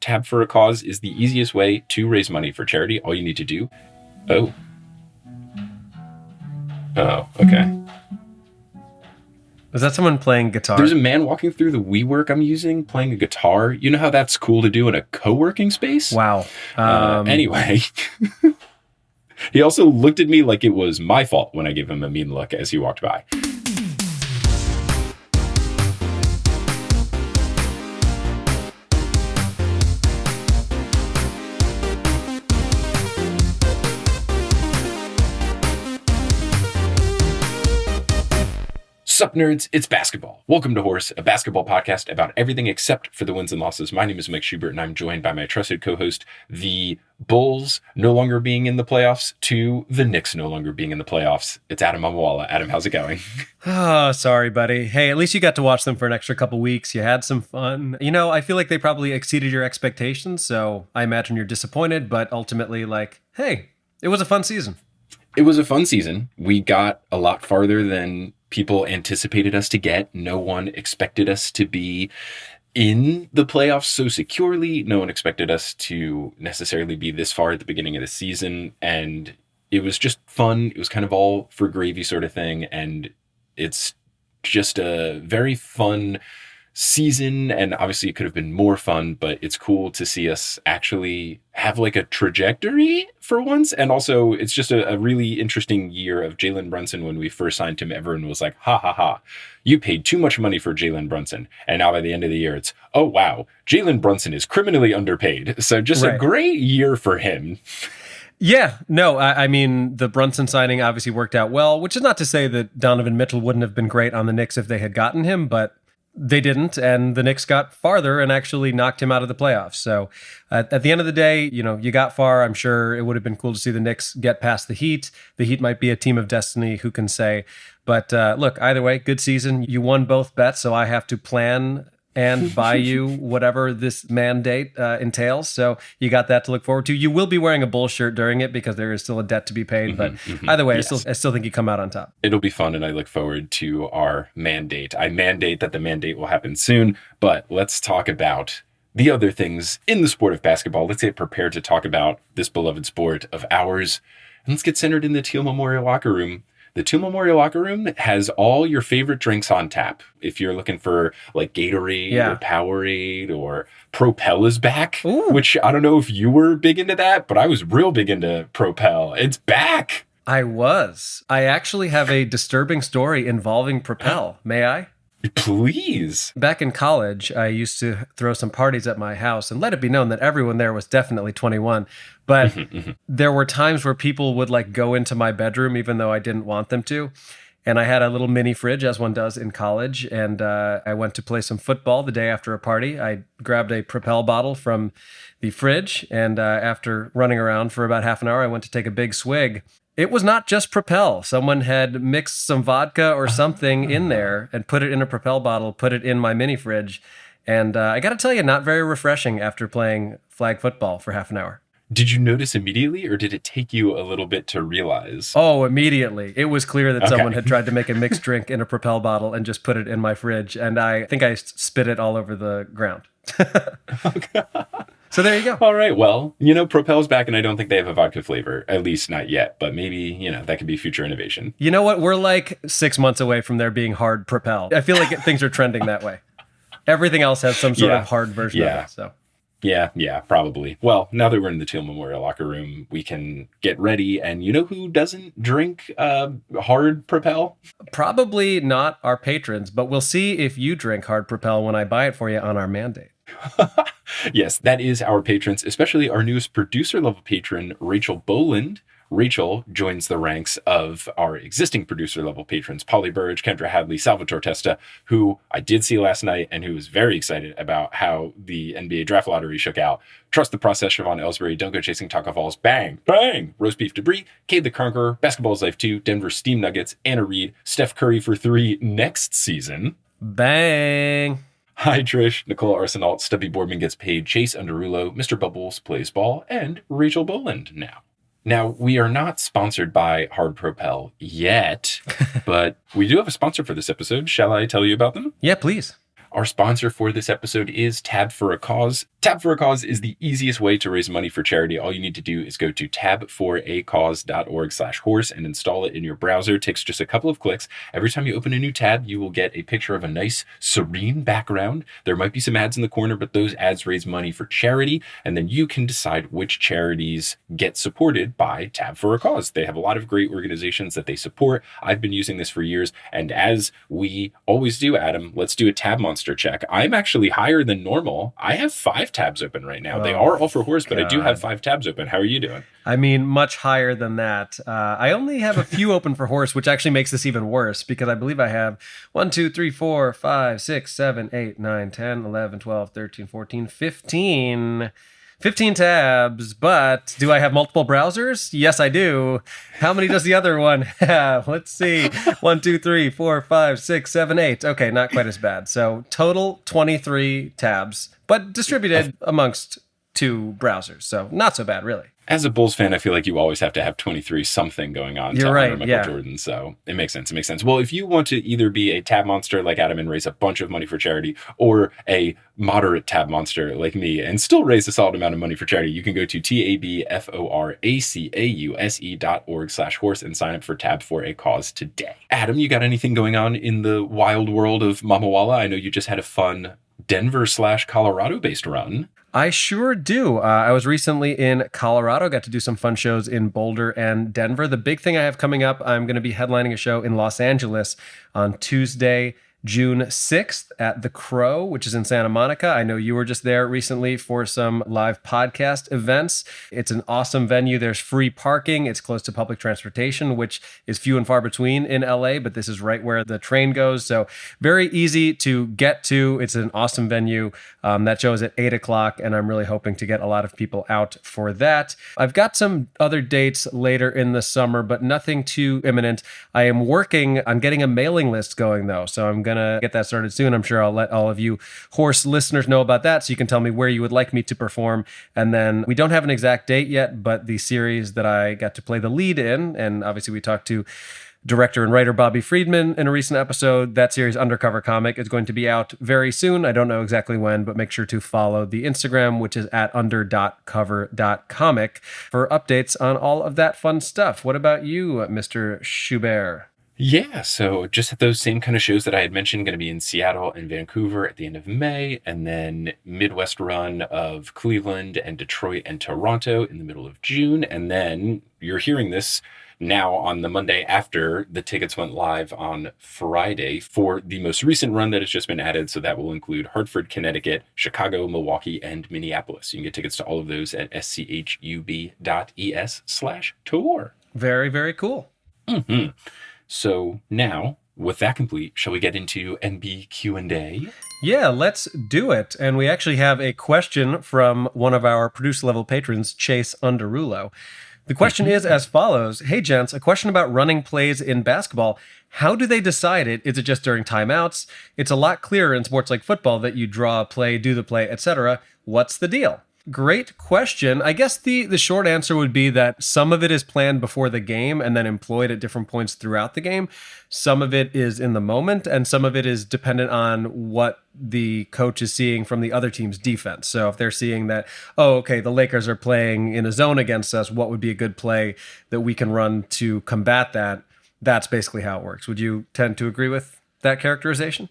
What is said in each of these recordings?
Tab for a cause is the easiest way to raise money for charity. All you need to do... Oh, okay. Was that someone playing guitar? There's a man walking through the WeWork I'm using, playing a guitar. You know how that's cool to do in a co-working space? Wow. Anyway, he also looked at me like it was my fault when I gave him a mean look as he walked by. Sup nerds, it's basketball. Welcome to Horse, a basketball podcast about everything except for the wins and losses. My name is Mike Schubert and I'm joined by my trusted co-host, the Bulls no longer being in the playoffs to the Knicks no longer being in the playoffs. It's Adam Amawala. Adam, how's it going? Oh, sorry, buddy. Hey, at least you got to watch them for an extra couple weeks. You had some fun. You know, I feel like they probably exceeded your expectations, so I imagine you're disappointed, but ultimately, hey, it was a fun season. It was a fun season. We got a lot farther than people anticipated us to get. No one expected us to be in the playoffs so securely. No one expected us to necessarily be this far at the beginning of the season. And it was just fun. It was kind of all for gravy sort of thing. And it's just a very fun season. And obviously it could have been more fun, but it's cool to see us actually have like a trajectory for once. And also it's just a really interesting year of Jalen Brunson. When we first signed him, everyone was like, ha ha ha, you paid too much money for Jalen Brunson. And now by the end of the year, it's, oh wow, Jalen Brunson is criminally underpaid. So just a great year for him. Yeah, no, I mean, the Brunson signing obviously worked out well, which is not to say that Donovan Mitchell wouldn't have been great on the Knicks if they had gotten him, but they didn't, and the Knicks got farther and actually knocked him out of the playoffs. So at the end of the day, you know, you got far. I'm sure it would have been cool to see the Knicks get past the Heat. The Heat might be a team of destiny, who can say. But look, either way, good season. You won both bets, so I have to plan and buy you whatever this mandate entails. So you got that to look forward to. You will be wearing a Bull shirt during it because there is still a debt to be paid. But either way, yes. I still think you come out on top. It'll be fun, and I look forward to our mandate. I mandate that the mandate will happen soon, but let's talk about the other things in the sport of basketball. Let's get prepared to talk about this beloved sport of ours. And let's get centered in the Teal Memorial locker room. The Teal Memorial locker room has all your favorite drinks on tap. If you're looking for like Gatorade or Powerade, or Propel is back, which I don't know if you were big into that, but I was real big into Propel. It's back. I was. I actually have a disturbing story involving Propel. May I? Please. Back in college, I used to throw some parties at my house, and let it be known that everyone there was definitely 21. But there were times where people would like go into my bedroom, even though I didn't want them to. And I had a little mini fridge, as one does in college. And I went to play some football the day after a party. I grabbed a Propel bottle from the fridge. And after running around for about half an hour, I went to take a big swig. It was not just Propel. Someone had mixed some vodka or something in there and put it in a Propel bottle, put it in my mini fridge. And I got to tell you, not very refreshing after playing flag football for half an hour. Did you notice immediately, or did it take you a little bit to realize? Oh, immediately. It was clear that someone had tried to make a mixed drink in a Propel bottle and just put it in my fridge. And I think I spit it all over the ground. So there you go. All right. Well, you know, Propel's back, and I don't think they have a vodka flavor, at least not yet. But maybe, you know, that could be future innovation. You know what? We're like 6 months away from there being hard Propel. I feel like things are trending that way. Everything else has some sort of hard version of it. So. Yeah, probably. Well, now that we're in the Teal Memorial locker room, we can get ready. And you know who doesn't drink hard Propel? Probably not our patrons, but we'll see if you drink hard Propel when I buy it for you on our mandate. Yes, that is our patrons, especially our newest producer level patron, Rachel Boland. Rachel joins the ranks of our existing producer level patrons, Polly Burge, Kendra Hadley, Salvatore Testa, who I did see last night and who was very excited about how the NBA draft lottery shook out. Trust the process, Siobhan Ellsbury, Don't Go Chasing Taco Falls, Bang, Bang, Roast Beef Debris, Cade the Conqueror, Basketball's Life 2, Denver Steam Nuggets, Anna Reed, Steph Curry for 3 next season. Bang. Hi Trish, Nicole Arsenault, Stubby Boardman Gets Paid, Chase Underulo, Mr. Bubbles Plays Ball, and Rachel Boland now. Now, we are not sponsored by Hard Propel yet, but we do have a sponsor for this episode. Shall I tell you about them? Yeah, please. Our sponsor for this episode is Tab for a Cause. Tab for a Cause is the easiest way to raise money for charity. All you need to do is go to tabforacause.org/horse and install it in your browser. It takes just a couple of clicks. Every time you open a new tab, you will get a picture of a nice, serene background. There might be some ads in the corner, but those ads raise money for charity, and then you can decide which charities get supported by Tab for a Cause. They have a lot of great organizations that they support. I've been using this for years, and as we always do, Adam, let's do a tab monster check. I'm actually higher than normal. I have 5 tabs open right now. They are all for horse, but I do have 5 tabs open. How are you doing? I mean, much higher than that. I only have a few open for horse, which actually makes this even worse because I believe I have 1, 2, 3, 4, 5, 6, 7, 8, 9, 10, 11, 12, 13, 14, 15 tabs, but do I have multiple browsers? Yes, I do. How many does the other one have? Let's see. 1, 2, 3, 4, 5, 6, 7, 8. Okay, not quite as bad. So total 23 tabs, but distributed amongst 2 browsers. So not so bad, really. As a Bulls fan, I feel like you always have to have 23 something going on You're to right, honor Michael Jordan. So it makes sense. It makes sense. Well, if you want to either be a tab monster like Adam and raise a bunch of money for charity, or a moderate tab monster like me and still raise a solid amount of money for charity, you can go to tabforacause.org/horse and sign up for Tab for a Cause today. Adam, you got anything going on in the wild world of Mama Walla? I know you just had a fun Denver/Colorado based run. I sure do. I was recently in Colorado, got to do some fun shows in Boulder and Denver. The big thing I have coming up, I'm going to be headlining a show in Los Angeles on Tuesday, June 6th at The Crow, which is in Santa Monica. I know you were just there recently for some live podcast events. It's an awesome venue. There's free parking. It's close to public transportation, which is few and far between in LA, but this is right where the train goes. So very easy to get to. It's an awesome venue. That show is at 8 o'clock, and I'm really hoping to get a lot of people out for that. I've got some other dates later in the summer, but nothing too imminent. I am working on getting a mailing list going, though, so I'm going to get that started soon. I'm sure I'll let all of you horse listeners know about that, so you can tell me where you would like me to perform. And then we don't have an exact date yet, but the series that I got to play the lead in, and obviously we talked to director and writer Bobby Friedman in a recent episode, that series Undercover Comic is going to be out very soon. I don't know exactly when, but make sure to follow the Instagram, which is at under.cover.comic, for updates on all of that fun stuff. What about you, Mr. Schubert? Yeah, so just those same kind of shows that I had mentioned, going to be in Seattle and Vancouver at the end of May, and then Midwest run of Cleveland and Detroit and Toronto in the middle of June. And then you're hearing this now on the Monday after the tickets went live on Friday for the most recent run that has just been added. So that will include Hartford, Connecticut, Chicago, Milwaukee, and Minneapolis. You can get tickets to all of those at schub.es/tour. Very, very cool. Mm-hmm. So now, with that complete, shall we get into NB Q&A? Yeah, let's do it. And we actually have a question from one of our producer-level patrons, Chase Underulo. The question is as follows. Hey, gents, a question about running plays in basketball. How do they decide it? Is it just during timeouts? It's a lot clearer in sports like football that you draw a play, do the play, etc. What's the deal? Great question. I guess the short answer would be that some of it is planned before the game and then employed at different points throughout the game. Some of it is in the moment, and some of it is dependent on what the coach is seeing from the other team's defense. So if they're seeing that, oh, okay, the Lakers are playing in a zone against us, what would be a good play that we can run to combat that? That's basically how it works. Would you tend to agree with that characterization?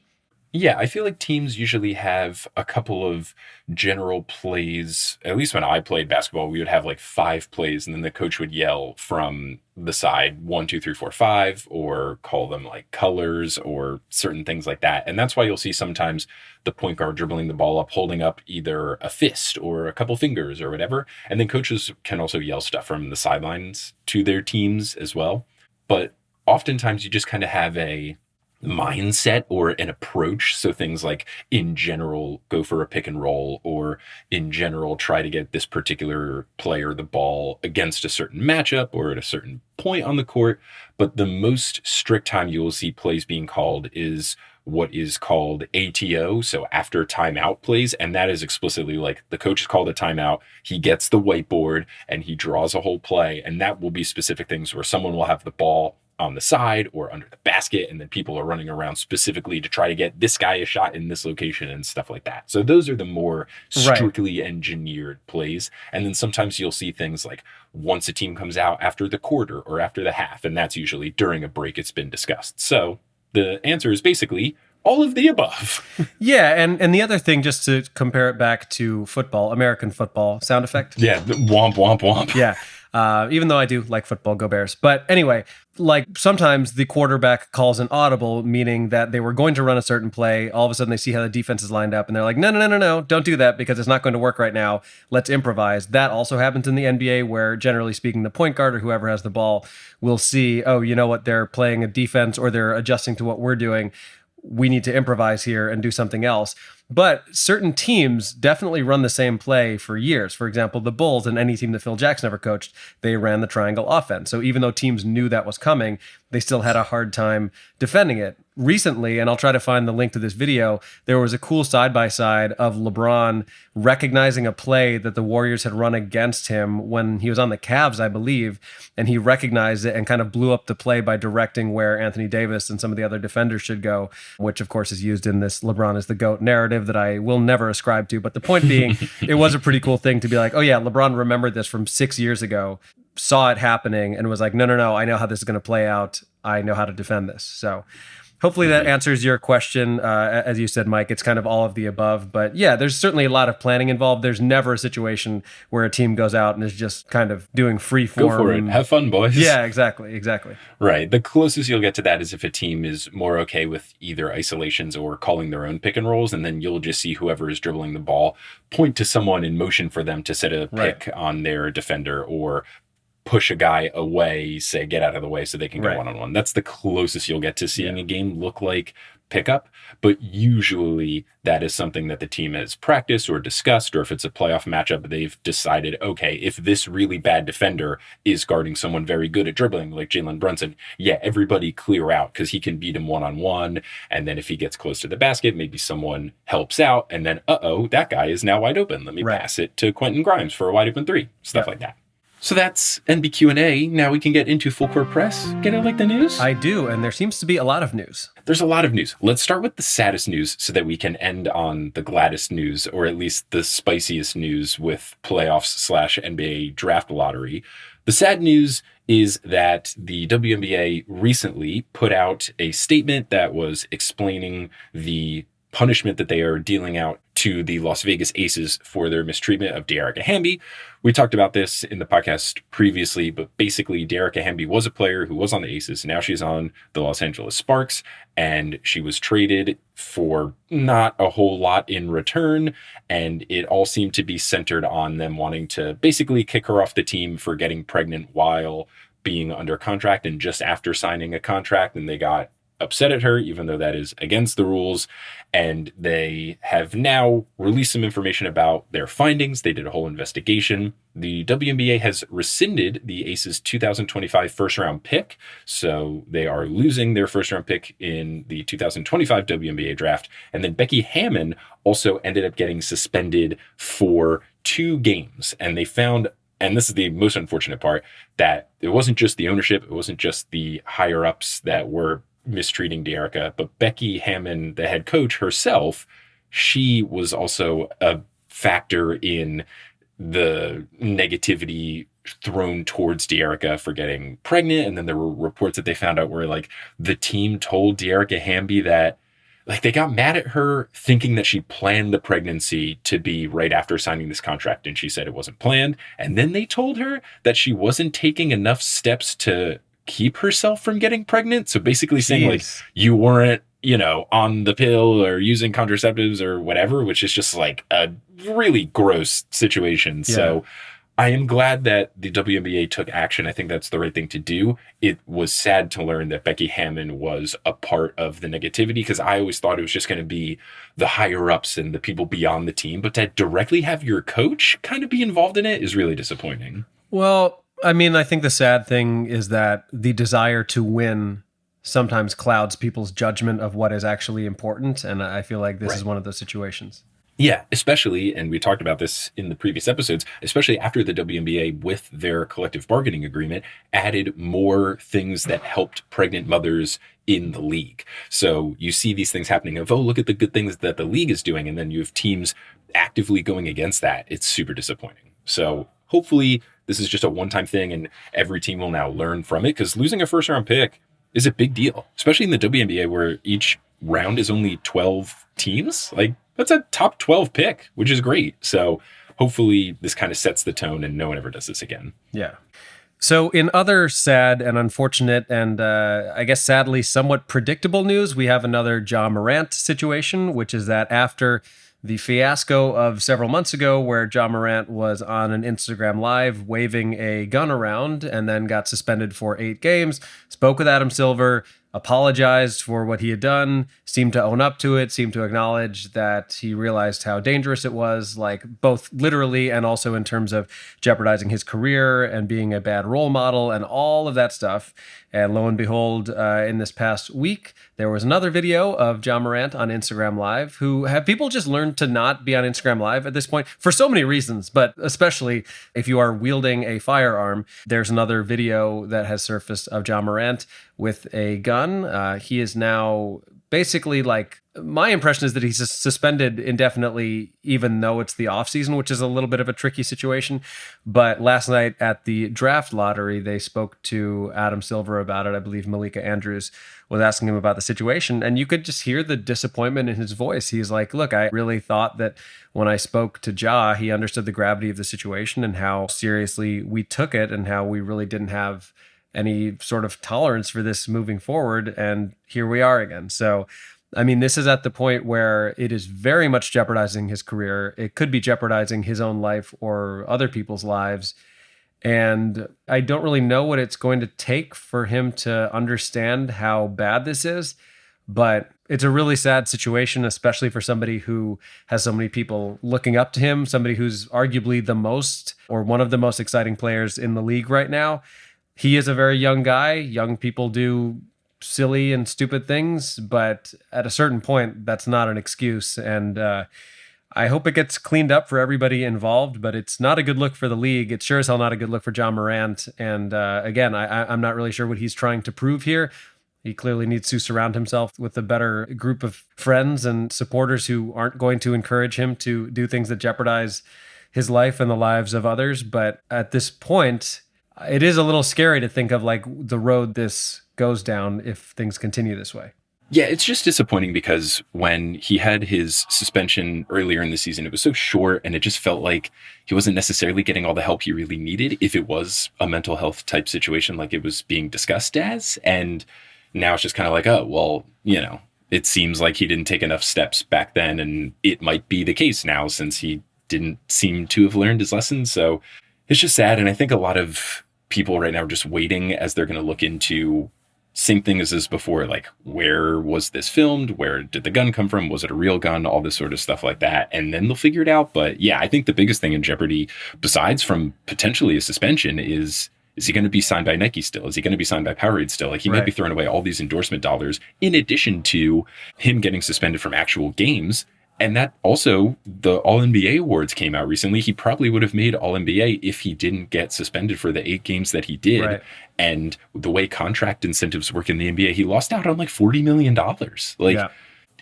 Yeah, I feel like teams usually have a couple of general plays. At least when I played basketball, we would have like 5 plays, and then the coach would yell from the side 1, 2, 3, 4, 5, or call them like colors or certain things like that. And that's why you'll see sometimes the point guard dribbling the ball up, holding up either a fist or a couple fingers or whatever. And then coaches can also yell stuff from the sidelines to their teams as well. But oftentimes you just kind of have a mindset or an approach. So things like, in general, go for a pick and roll, or in general, try to get this particular player the ball against a certain matchup or at a certain point on the court. But the most strict time you will see plays being called is what is called ATO, so after timeout plays. And that is explicitly like the coach has called a timeout, he gets the whiteboard and he draws a whole play. And that will be specific things where someone will have the ball on the side or under the basket, and then people are running around specifically to try to get this guy a shot in this location and stuff like that. So those are the more strictly engineered plays. And then sometimes you'll see things like once a team comes out after the quarter or after the half, and that's usually during a break it's been discussed. So the answer is basically all of the above. Yeah, and the other thing, just to compare it back to football, American football, sound effect? Yeah, womp, womp, womp. Yeah. Even though I do like football, go Bears. But anyway, like sometimes the quarterback calls an audible, meaning that they were going to run a certain play. All of a sudden they see how the defense is lined up and they're like, no, don't do that because it's not going to work right now. Let's improvise. That also happens in the NBA where, generally speaking, the point guard or whoever has the ball will see, oh, you know what, they're playing a defense or they're adjusting to what we're doing. We need to improvise here and do something else. But certain teams definitely run the same play for years. For example, the Bulls and any team that Phil Jackson ever coached, they ran the triangle offense. So even though teams knew that was coming, they still had a hard time defending it. Recently, and I'll try to find the link to this video, there was a cool side-by-side of LeBron recognizing a play that the Warriors had run against him when he was on the Cavs, I believe, and he recognized it and kind of blew up the play by directing where Anthony Davis and some of the other defenders should go, which of course is used in this LeBron is the GOAT narrative that I will never ascribe to. But the point being, it was a pretty cool thing to be like, oh yeah, LeBron remembered this from 6 years ago, saw it happening, and was like, no, I know how this is going to play out. I know how to defend this. So hopefully that answers your question. As you said, Mike, it's kind of all of the above. But yeah, there's certainly a lot of planning involved. There's never a situation where a team goes out and is just kind of doing free form. Go for it. Have fun, boys. Yeah, exactly. Right. The closest you'll get to that is if a team is more okay with either isolations or calling their own pick and rolls, and then you'll just see whoever is dribbling the ball point to someone in motion for them to set a pick on their defender or push a guy away, say get out of the way so they can go one-on-one. That's the closest you'll get to seeing a game look like pickup, but usually that is something that the team has practiced or discussed, or if it's a playoff matchup, they've decided, okay, if this really bad defender is guarding someone very good at dribbling like Jalen Brunson, everybody clear out because he can beat him one-on-one, and then if he gets close to the basket, maybe someone helps out, and then that guy is now wide open. Let me pass it to Quentin Grimes for a wide open three. Stuff like that. So that's NBQ&A. Now we can get into full court press. Get it like the news? I do, and there seems to be a lot of news. There's a lot of news. Let's start with the saddest news so that we can end on the gladdest news, or at least the spiciest news with playoffs/NBA draft lottery. The sad news is that the WNBA recently put out a statement that was explaining the punishment that they are dealing out to the Las Vegas Aces for their mistreatment of Dearica Hamby. We talked about this in the podcast previously, but basically Dearica Hamby was a player who was on the Aces. Now she's on the Los Angeles Sparks, and she was traded for not a whole lot in return, and it all seemed to be centered on them wanting to basically kick her off the team for getting pregnant while being under contract and just after signing a contract, and they got upset at her, even though that is against the rules. And they have now released some information about their findings. They did a whole investigation. The WNBA has rescinded the Aces 2025 first round pick. So they are losing their first round pick in the 2025 WNBA draft. And then Becky Hammon also ended up getting suspended for 2 games. And they found, and this is the most unfortunate part, that it wasn't just the ownership, it wasn't just the higher ups that were mistreating Dearica, but Becky Hammon, the head coach herself, she was also a factor in the negativity thrown towards Dearica for getting pregnant. And then there were reports that they found out where like the team told Dearica Hamby that like they got mad at her thinking that she planned the pregnancy to be right after signing this contract. And she said it wasn't planned. And then they told her that she wasn't taking enough steps to keep herself from getting pregnant. So basically saying like you weren't, on the pill or using contraceptives or whatever, which is just like a really gross situation. Yeah. So I am glad that the WNBA took action. I think that's the right thing to do. It was sad to learn that Becky Hammon was a part of the negativity, because I always thought it was just going to be the higher ups and the people beyond the team, but to directly have your coach kind of be involved in it is really disappointing. Well, I mean, I think the sad thing is that the desire to win sometimes clouds people's judgment of what is actually important. And I feel like this is one of those situations. Yeah, especially, and we talked about this in the previous episodes, especially after the WNBA, with their collective bargaining agreement, added more things that helped pregnant mothers in the league. So you see these things happening of, oh, look at the good things that the league is doing. And then you have teams actively going against that. It's super disappointing. So hopefully this is just a one-time thing and every team will now learn from it, because losing a first-round pick is a big deal, especially in the WNBA where each round is only 12 teams. Like, that's a top 12 pick, which is great. So hopefully this kind of sets the tone and no one ever does this again. Yeah. So in other sad and unfortunate and I guess sadly somewhat predictable news, we have another Ja Morant situation, which is that after the fiasco of several months ago where Ja Morant was on an Instagram Live waving a gun around and then got suspended for 8 games, spoke with Adam Silver, apologized for what he had done, seemed to own up to it, seemed to acknowledge that he realized how dangerous it was, like both literally and also in terms of jeopardizing his career and being a bad role model and all of that stuff. And lo and behold, in this past week, there was another video of Ja Morant on Instagram Live, who have people just learned to not be on Instagram Live at this point for so many reasons, but especially if you are wielding a firearm. There's another video that has surfaced of Ja Morant with a gun. He is now basically, like, my impression is that he's suspended indefinitely, even though it's the offseason, which is a little bit of a tricky situation. But last night at the draft lottery, they spoke to Adam Silver about it. I believe Malika Andrews was asking him about the situation, and you could just hear the disappointment in his voice. He's like, look, I really thought that when I spoke to Ja, he understood the gravity of the situation and how seriously we took it and how we really didn't have any sort of tolerance for this moving forward. And here we are again. So, I mean, this is at the point where it is very much jeopardizing his career. It could be jeopardizing his own life or other people's lives. And I don't really know what it's going to take for him to understand how bad this is. But it's a really sad situation, especially for somebody who has so many people looking up to him, somebody who's arguably the most or one of the most exciting players in the league right now. He is a very young guy. Young people do silly and stupid things, but at a certain point, that's not an excuse. And I hope it gets cleaned up for everybody involved, but it's not a good look for the league. It's sure as hell not a good look for Ja Morant. And again, I'm not really sure what he's trying to prove here. He clearly needs to surround himself with a better group of friends and supporters who aren't going to encourage him to do things that jeopardize his life and the lives of others. But at this point, it is a little scary to think of like the road this goes down if things continue this way. Yeah, it's just disappointing because when he had his suspension earlier in the season, it was so short and it just felt like he wasn't necessarily getting all the help he really needed if it was a mental health type situation like it was being discussed as. And now it's just kind of like, oh, well, you know, it seems like he didn't take enough steps back then, and it might be the case now since he didn't seem to have learned his lessons. So it's just sad. And I think a lot of people right now are just waiting as they're going to look into same thing as this before, like, where was this filmed? Where did the gun come from? Was it a real gun? All this sort of stuff like that. And then they'll figure it out. But yeah, I think the biggest thing in jeopardy, besides from potentially a suspension, is he going to be signed by Nike still? Is he going to be signed by Powerade still? Like, he might be throwing away all these endorsement dollars in addition to him getting suspended from actual games. And that also, the All-NBA awards came out recently. He probably would have made All-NBA if he didn't get suspended for the 8 games that he did. Right. And the way contract incentives work in the NBA, he lost out on like $40 million. Like,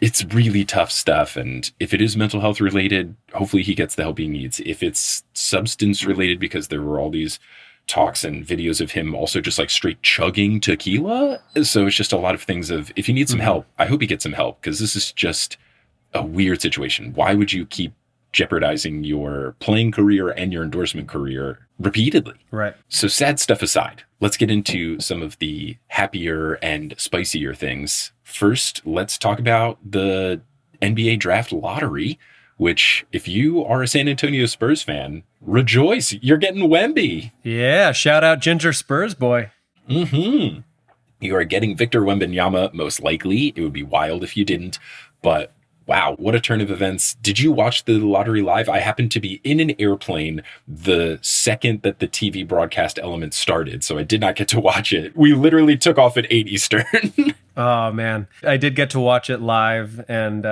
it's really tough stuff. And if it is mental health related, hopefully he gets the help he needs. If it's substance related, because there were all these talks and videos of him also just like straight chugging tequila. So it's just a lot of things of, if he needs some help, I hope he gets some help, because this is just a weird situation. Why would you keep jeopardizing your playing career and your endorsement career repeatedly? Right. So sad stuff aside, let's get into some of the happier and spicier things. First, let's talk about the NBA draft lottery, which, if you are a San Antonio Spurs fan, rejoice, you're getting Wemby. Yeah, shout out Ginger Spurs boy. Mm-hmm. You are getting Victor Wembanyama, most likely. It would be wild if you didn't, but wow, what a turn of events. Did you watch the lottery live? I happened to be in an airplane the second that the TV broadcast element started, so I did not get to watch it. We literally took off at 8 Eastern. Oh, man. I did get to watch it live, and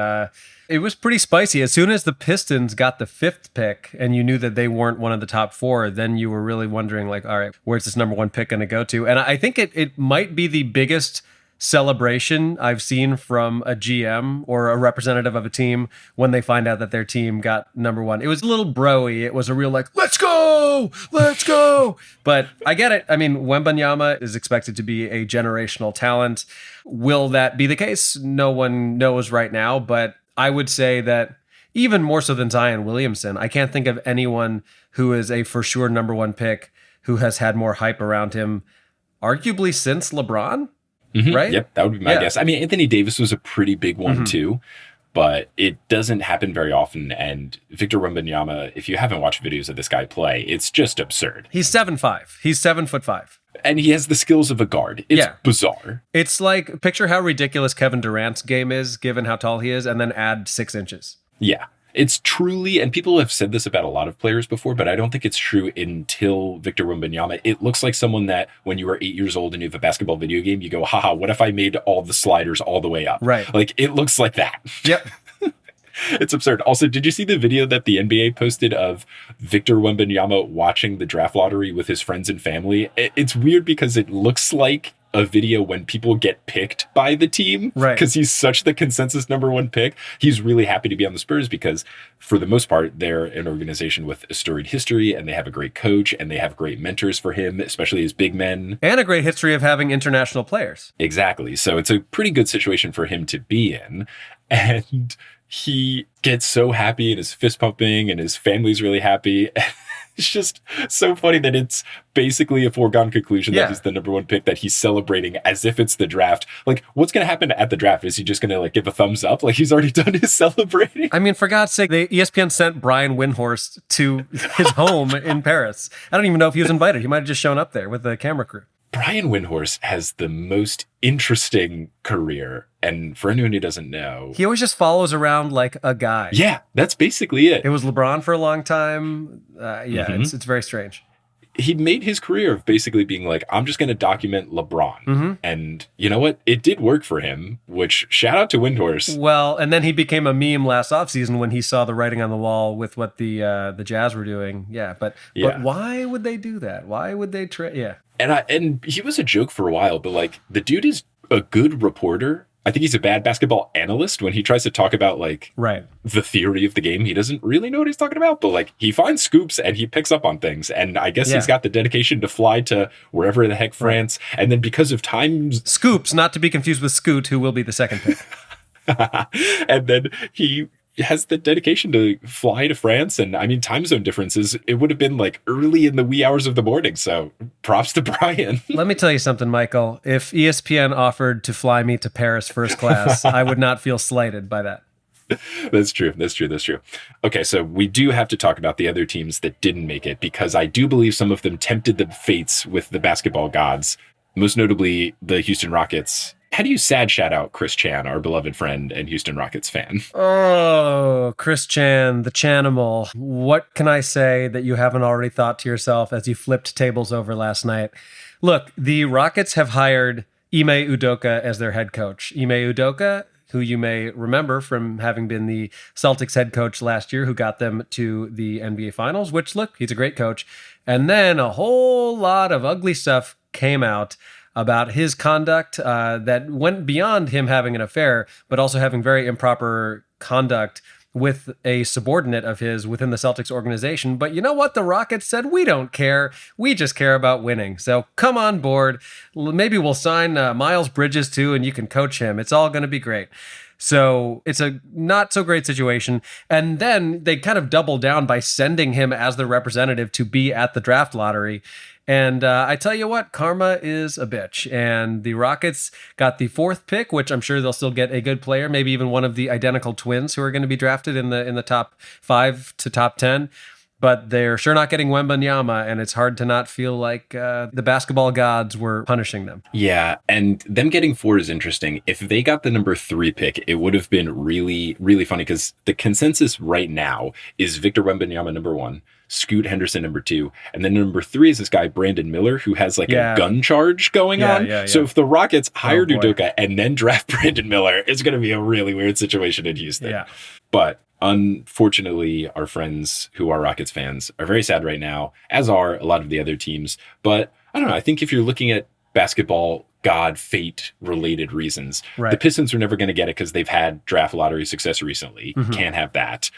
It was pretty spicy. As soon as the Pistons got the 5th pick and you knew that they weren't one of the top 4, then you were really wondering, like, all right, where's this number 1 pick going to go to? And I think it might be the biggest celebration I've seen from a GM or a representative of a team when they find out that their team got number 1. It was a little bro-y. It was a real like, let's go. But I get it. I mean, Wembanyama is expected to be a generational talent. Will that be the case? No one knows right now, but I would say that even more so than Zion Williamson, I can't think of anyone who is a for sure number 1 pick who has had more hype around him, arguably since LeBron. Mm-hmm. Right? Yep, that would be my guess. I mean, Anthony Davis was a pretty big one too, but it doesn't happen very often. And Victor Wembanyama, if you haven't watched videos of this guy play, it's just absurd. He's 7'5". He's 7'5". And he has the skills of a guard. It's bizarre. It's like, picture how ridiculous Kevin Durant's game is, given how tall he is, and then add 6 inches. Yeah. It's truly, and people have said this about a lot of players before, but I don't think it's true until Victor Wembanyama. It looks like someone that when you were 8 years old and you have a basketball video game, you go, haha, what if I made all the sliders all the way up? Right. Like, it looks like that. Yep. It's absurd. Also, did you see the video that the NBA posted of Victor Wembanyama watching the draft lottery with his friends and family? It's weird because it looks like a video when people get picked by the team, right? Because he's such the consensus number 1 pick. He's really happy to be on the Spurs because for the most part, they're an organization with a storied history and they have a great coach and they have great mentors for him, especially his big men. And a great history of having international players. Exactly. So it's a pretty good situation for him to be in. And he gets so happy and is fist pumping and his family's really happy. It's just so funny that it's basically a foregone conclusion that he's the number 1 pick, that he's celebrating as if it's the draft. Like, what's going to happen at the draft? Is he just going to like give a thumbs up? Like, he's already done his celebrating. I mean, for God's sake, ESPN sent Brian Windhorst to his home in Paris. I don't even know if he was invited. He might have just shown up there with the camera crew. Brian Windhorst has the most interesting career. And for anyone who doesn't know, he always just follows around like a guy. Yeah, that's basically it. It was LeBron for a long time. It's very strange. He made his career of basically being like, I'm just going to document LeBron. And you know what? It did work for him, which shout out to Windhorst. Well, and then he became a meme last offseason when he saw the writing on the wall with what the Jazz were doing. But why would they do that? Why would they And he was a joke for a while, but like the dude is a good reporter. I think he's a bad basketball analyst when he tries to talk about like the theory of the game. He doesn't really know what he's talking about, but like he finds scoops and he picks up on things. And I guess he's got the dedication to fly to wherever the heck France. And then because of times, Scoops, not to be confused with Scoot, who will be the 2nd pick. And then he has the dedication to fly to France. And I mean, time zone differences, it would have been like early in the wee hours of the morning. So props to Brian. Let me tell you something, Michael. If ESPN offered to fly me to Paris first class, I would not feel slighted by that. That's true. Okay, so we do have to talk about the other teams that didn't make it, because I do believe some of them tempted the fates with the basketball gods, most notably the Houston Rockets. How do you sad shout out Chris Chan, our beloved friend and Houston Rockets fan? Oh, Chris Chan, the Chanimal. What can I say that you haven't already thought to yourself as you flipped tables over last night? Look, the Rockets have hired Ime Udoka as their head coach. Ime Udoka, who you may remember from having been the Celtics head coach last year, who got them to the NBA Finals, which, look, he's a great coach. And then a whole lot of ugly stuff came out about his conduct that went beyond him having an affair, but also having very improper conduct with a subordinate of his within the Celtics organization. But you know what? The Rockets said, we don't care. We just care about winning. So come on board. Maybe we'll sign Miles Bridges too, and you can coach him. It's all going to be great. So it's a not so great situation. And then they kind of double down by sending him as the representative to be at the draft lottery. And I tell you what, karma is a bitch. And the Rockets got the 4th pick, which I'm sure they'll still get a good player, maybe even one of the identical twins who are going to be drafted in the top 5 to top 10. But they're sure not getting Wembanyama, and it's hard to not feel like the basketball gods were punishing them. Yeah, and them getting 4 is interesting. If they got the number 3 pick, it would have been really, really funny, because the consensus right now is Victor Wembanyama number 1, Scoot Henderson number 2, and then number 3 is this guy Brandon Miller, who has like a gun charge going on. So if the Rockets hired Udoka and then draft Brandon Miller, it's going to be a really weird situation in Houston. But unfortunately, our friends who are Rockets fans are very sad right now, as are a lot of the other teams. But I don't know. I think if you're looking at basketball God, fate related reasons, the Pistons are never going to get it because they've had draft lottery success recently. Can't have that.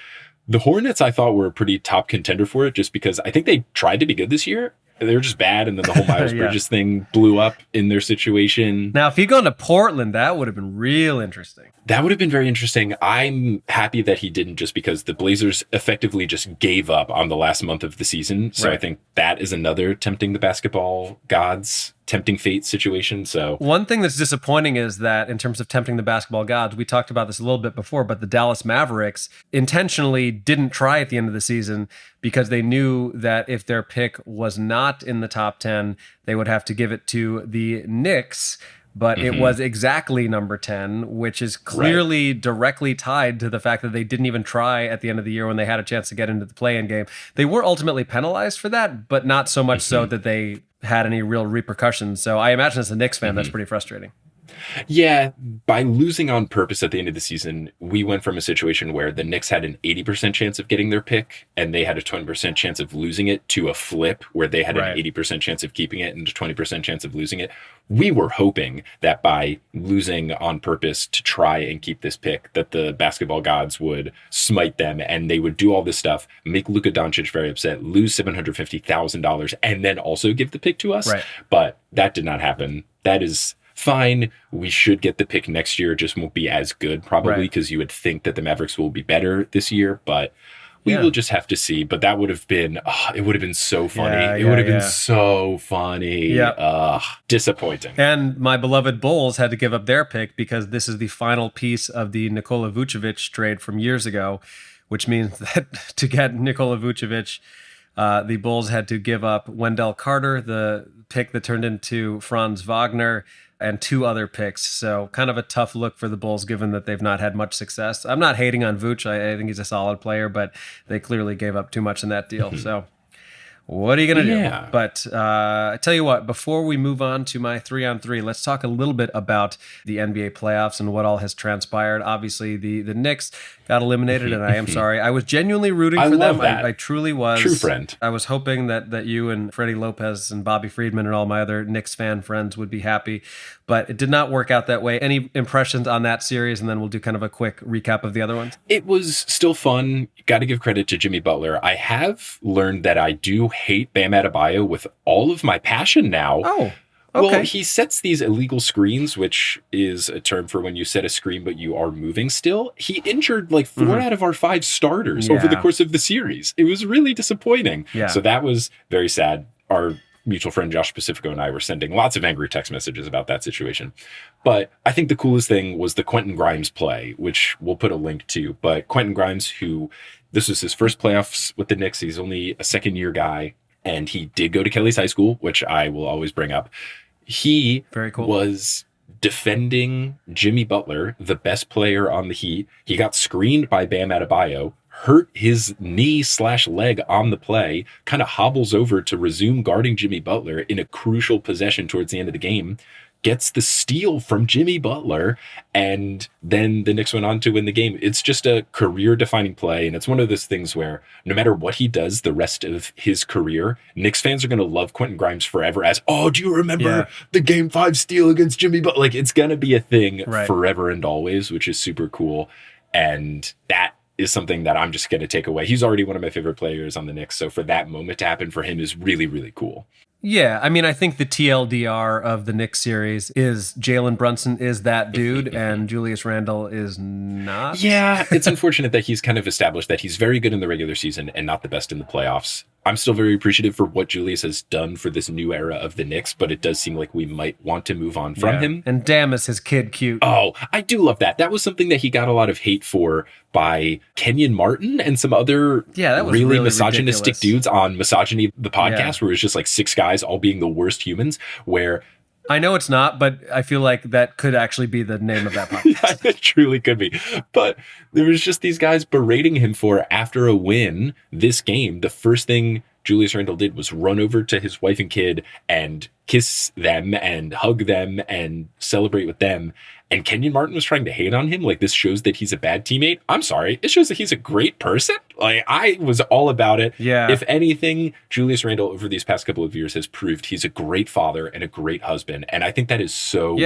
The Hornets, I thought, were a pretty top contender for it just because I think they tried to be good this year. They were just bad, and then the whole Miles Bridges thing blew up in their situation. Now, if he'd gone to Portland, that would have been real interesting. That would have been very interesting. I'm happy that he didn't, just because the Blazers effectively just gave up on the last month of the season. So I think that is another tempting the basketball gods, tempting fate situation. So one thing that's disappointing is that in terms of tempting the basketball gods, we talked about this a little bit before, but the Dallas Mavericks intentionally didn't try at the end of the season because they knew that if their pick was not in the top 10, they would have to give it to the Knicks. But it was exactly number 10, which is clearly directly tied to the fact that they didn't even try at the end of the year when they had a chance to get into the play-in game. They were ultimately penalized for that, but not so much so that they had any real repercussions. So I imagine as a Knicks fan, that's pretty frustrating. Yeah, by losing on purpose at the end of the season, we went from a situation where the Knicks had an 80% chance of getting their pick and they had a 20% chance of losing it to a flip where they had an 80% chance of keeping it and a 20% chance of losing it. We were hoping that by losing on purpose to try and keep this pick, that the basketball gods would smite them and they would do all this stuff, make Luka Doncic very upset, lose $750,000, and then also give the pick to us. But that did not happen. That is fine. We should get the pick next year. It just won't be as good probably because you would think that the Mavericks will be better this year, but we will just have to see. But that would have been, it would have been so funny. It would have been so funny. Disappointing. And my beloved Bulls had to give up their pick because this is the final piece of the Nikola Vucevic trade from years ago, which means that to get Nikola Vucevic, the Bulls had to give up Wendell Carter, the pick that turned into Franz Wagner, and 2 other picks. So kind of a tough look for the Bulls, given that they've not had much success. I'm not hating on Vooch. I think he's a solid player, but they clearly gave up too much in that deal. So what are you going to do? But I tell you what, before we move on to my 3-on-3, let's talk a little bit about the NBA playoffs and what all has transpired. Obviously, the Knicks got eliminated, and I am sorry. I was genuinely rooting for them. I truly was. True friend. I was hoping that you and Freddie Lopez and Bobby Friedman and all my other Knicks fan friends would be happy, but it did not work out that way. Any impressions on that series? And then we'll do kind of a quick recap of the other ones. It was still fun. Got to give credit to Jimmy Butler. I have learned that I do hate Bam Adebayo with all of my passion now. Oh, okay. Well, he sets these illegal screens, which is a term for when you set a screen, but you are moving still. He injured like 4 out of our 5 starters over the course of the series. It was really disappointing. So that was very sad. Our mutual friend Josh Pacifico and I were sending lots of angry text messages about that situation. But I think the coolest thing was the Quentin Grimes play, which we'll put a link to. But Quentin Grimes, who this was his first playoffs with the Knicks. He's only a second-year guy, and he did go to Kelly's high school, which I will always bring up. He was defending Jimmy Butler, the best player on the Heat. He got screened by Bam Adebayo, hurt his knee/leg on the play, kind of hobbles over to resume guarding Jimmy Butler in a crucial possession towards the end of the game, gets the steal from Jimmy Butler, and then the Knicks went on to win the game. It's just a career-defining play, and it's one of those things where no matter what he does the rest of his career, Knicks fans are going to love Quentin Grimes forever as, oh, do you remember the Game 5 steal against Jimmy Butler? Like, it's going to be a thing forever and always, which is super cool, and that is something that I'm just going to take away. He's already one of my favorite players on the Knicks, so for that moment to happen for him is really, really cool. Yeah, I mean, I think the TLDR of the Knicks series is Jalen Brunson is that dude, and Julius Randle is not. Yeah, it's unfortunate that he's kind of established that he's very good in the regular season and not the best in the playoffs. I'm still very appreciative for what Julius has done for this new era of the Knicks, but it does seem like we might want to move on from him. And damn, is his kid cute. Oh, I do love that. That was something that he got a lot of hate for by Kenyon Martin and some other really misogynistic ridiculous dudes on Misogyny, the podcast, where it was just like 6 guys all being the worst humans, where... I know it's not, but I feel like that could actually be the name of that podcast. Yeah, it truly could be. But there was just these guys berating him for, after a win this game, the first thing Julius Randle did was run over to his wife and kid and kiss them and hug them and celebrate with them. and Kenyon Martin was trying to hate on him. Like, this shows that he's a bad teammate. I'm sorry. It shows that he's a great person. Like, I was all about it. Yeah. If anything, Julius Randle over these past couple of years has proved he's a great father and a great husband. And I think that is so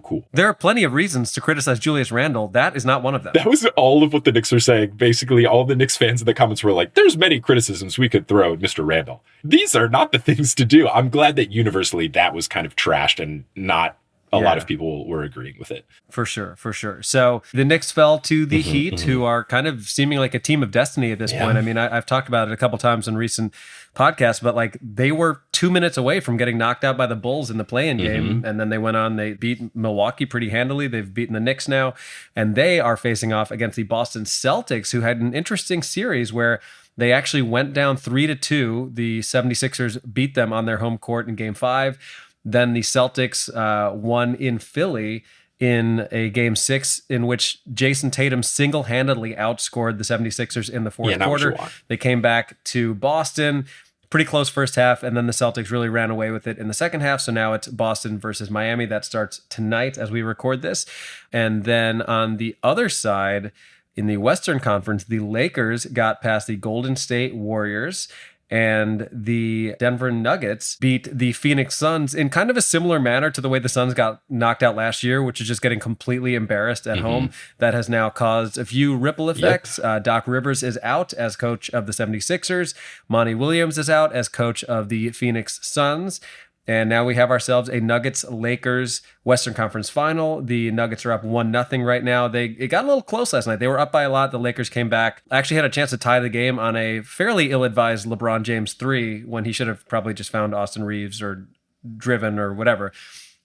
cool. There are plenty of reasons to criticize Julius Randle. That is not one of them. That was all of what the Knicks are saying. Basically, all the Knicks fans in the comments were like, there's many criticisms we could throw at Mr. Randle. These are not the things to do. I'm glad that universally that was kind of trashed and not a lot of people were agreeing with it. For sure. So the Knicks fell to the Heat, who are kind of seeming like a team of destiny at this point. I mean, I've talked about it a couple times in recent podcasts, but like they were 2 minutes away from getting knocked out by the Bulls in the play-in game. And then they went on, they beat Milwaukee pretty handily. They've beaten the Knicks now, and they are facing off against the Boston Celtics, who had an interesting series where they actually went down 3-2. The 76ers beat them on their home court in Game 5. Then the Celtics won in Philly in a Game 6 in which Jason Tatum single-handedly outscored the 76ers in the fourth quarter. They came back to Boston, pretty close first half, and then the Celtics really ran away with it in the second half. So now it's Boston versus Miami. That starts tonight as we record this. And then on the other side, in the Western Conference, the Lakers got past the Golden State Warriors, and the Denver Nuggets beat the Phoenix Suns in kind of a similar manner to the way the Suns got knocked out last year, which is just getting completely embarrassed at home. That has now caused a few ripple effects. Doc Rivers is out as coach of the 76ers. Monty Williams is out as coach of the Phoenix Suns. And now we have ourselves a Nuggets-Lakers Western Conference final. The Nuggets are up 1-0 right now. It got a little close last night. They were up by a lot. The Lakers came back. Actually had a chance to tie the game on a fairly ill-advised LeBron James 3 when he should have probably just found Austin Reeves or driven or whatever.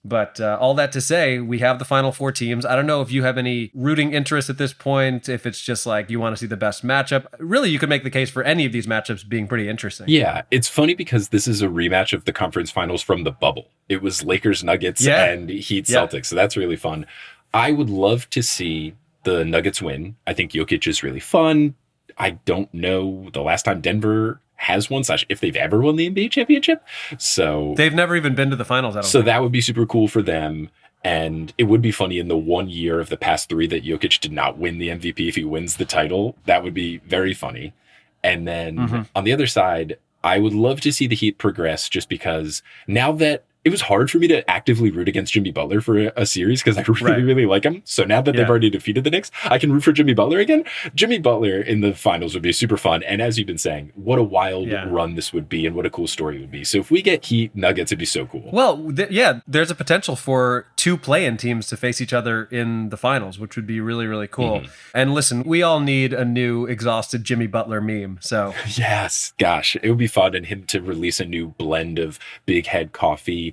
But all that to say, we have the final four teams. I don't know if you have any rooting interest at this point, if it's just like you want to see the best matchup. Really, you could make the case for any of these matchups being pretty interesting. Yeah, it's funny because this is a rematch of the conference finals from the bubble. It was Lakers Nuggets and Heat Celtics, so that's really fun. I would love to see the Nuggets win. I think Jokic is really fun. I don't know the last time Denver has won, / if they've ever won the NBA championship. So they've never even been to the finals. That would be super cool for them. And it would be funny in the 1 year of the past 3 that Jokic did not win the MVP. If he wins the title, that would be very funny. And then on the other side, I would love to see the Heat progress, just because now that it was hard for me to actively root against Jimmy Butler for a series because I really like him. So now that they've already defeated the Knicks, I can root for Jimmy Butler again. Jimmy Butler in the finals would be super fun. And as you've been saying, what a wild run this would be and what a cool story it would be. So if we get Heat Nuggets, it'd be so cool. Well, there's a potential for 2 play-in teams to face each other in the finals, which would be really, really cool. And listen, we all need a new exhausted Jimmy Butler meme. So yes, gosh, it would be fun, and him to release a new blend of Big Head coffee,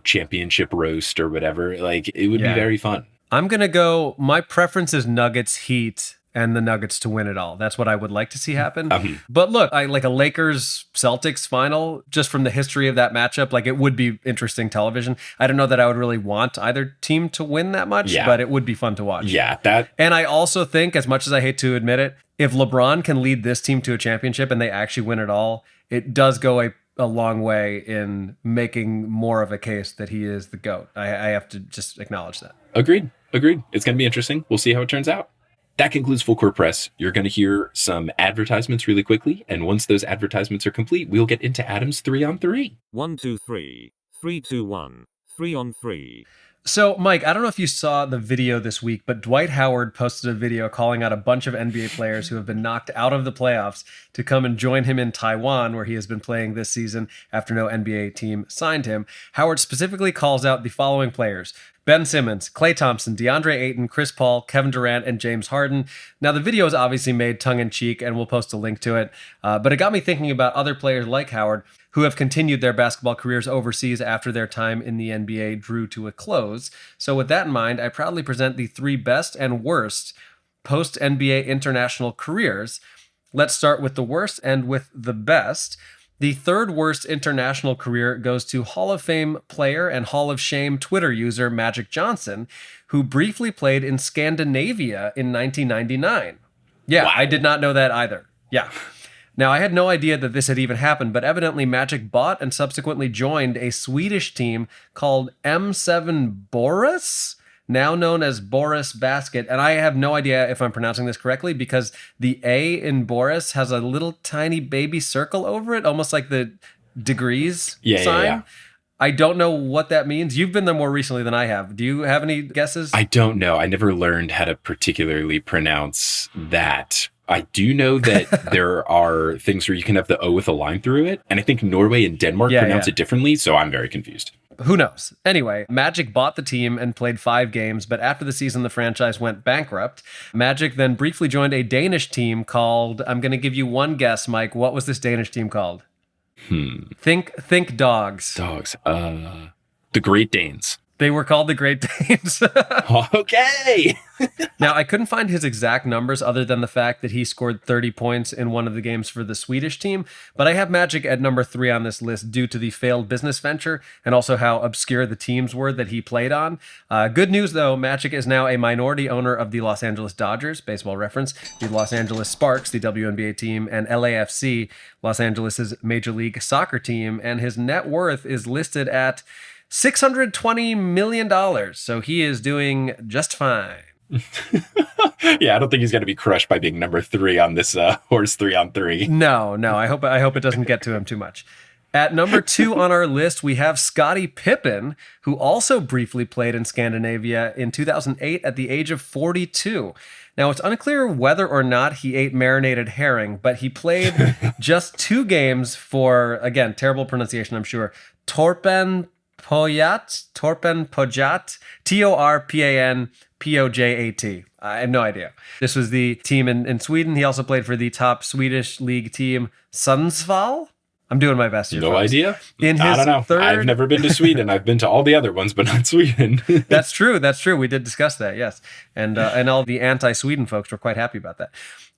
championship roast or whatever. Like, it would be very fun. I'm going to go, my preference is Nuggets, Heat, and the Nuggets to win it all. That's what I would like to see happen. But look, I like a Lakers-Celtics final, just from the history of that matchup. Like, it would be interesting television. I don't know that I would really want either team to win that much, but it would be fun to watch. And I also think, as much as I hate to admit it, if LeBron can lead this team to a championship and they actually win it all, it does go a long way in making more of a case that he is the GOAT. I have to just acknowledge that. Agreed. It's going to be interesting. We'll see how it turns out. That concludes Full Court Press. You're going to hear some advertisements really quickly, and once those advertisements are complete, we'll get into Adam's 3-on-3. 1, 2, 3. 3, 2, 1. 3-on-3. So, Mike, I don't know if you saw the video this week, but Dwight Howard posted a video calling out a bunch of NBA players who have been knocked out of the playoffs to come and join him in Taiwan, where he has been playing this season after no NBA team signed him. Howard specifically calls out the following players: Ben Simmons, Klay Thompson, DeAndre Ayton, Chris Paul, Kevin Durant, and James Harden. Now, the video is obviously made tongue-in-cheek, and we'll post a link to it, but it got me thinking about other players like Howard who have continued their basketball careers overseas after their time in the NBA drew to a close. So with that in mind, I proudly present the 3 best and worst post-NBA international careers. Let's start with the worst and with the best. The 3rd worst international career goes to Hall of Fame player and Hall of Shame Twitter user Magic Johnson, who briefly played in Scandinavia in 1999. Yeah, wow. I did not know that either. Yeah. Now, I had no idea that this had even happened, but evidently Magic bought and subsequently joined a Swedish team called M7 Boris. now known as Boris Basket. And I have no idea if I'm pronouncing this correctly because the A in Boris has a little tiny baby circle over it, almost like the degrees sign. Yeah. I don't know what that means. You've been there more recently than I have. Do you have any guesses? I don't know. I never learned how to particularly pronounce that. I do know that there are things where you can have the O with a line through it. And I think Norway and Denmark pronounce it differently. So I'm very confused. Who knows? Anyway, Magic bought the team and played 5 games, but after the season, the franchise went bankrupt. Magic then briefly joined a Danish team called, I'm going to give you one guess, Mike. What was this Danish team called? Think dogs. Dogs. The Great Danes. They were called the Great Danes. Okay. Now, I couldn't find his exact numbers other than the fact that he scored 30 points in one of the games for the Swedish team, but I have Magic at number 3 on this list due to the failed business venture and also how obscure the teams were that he played on. Good news, though, Magic is now a minority owner of the Los Angeles Dodgers, baseball reference, the Los Angeles Sparks, the WNBA team, and LAFC, Los Angeles' Major League Soccer team, and his net worth is listed at $620 million, so he is doing just fine. Yeah, I don't think he's going to be crushed by being number 3 on this horse 3-on-3. No, I hope it doesn't get to him too much. At number 2 on our list, we have Scottie Pippen, who also briefly played in Scandinavia in 2008 at the age of 42. Now, it's unclear whether or not he ate marinated herring, but he played just 2 games for, again, terrible pronunciation, I'm sure, Torpen Pojat, Torpanpojat. I have no idea. This was the team in Sweden. He also played for the top Swedish league team, Sundsvall. I'm doing my best here. No folks. idea. I don't know. I've never been to Sweden. I've been to all the other ones, but not Sweden. That's true. We did discuss that, yes. And all the anti-Sweden folks were quite happy about that.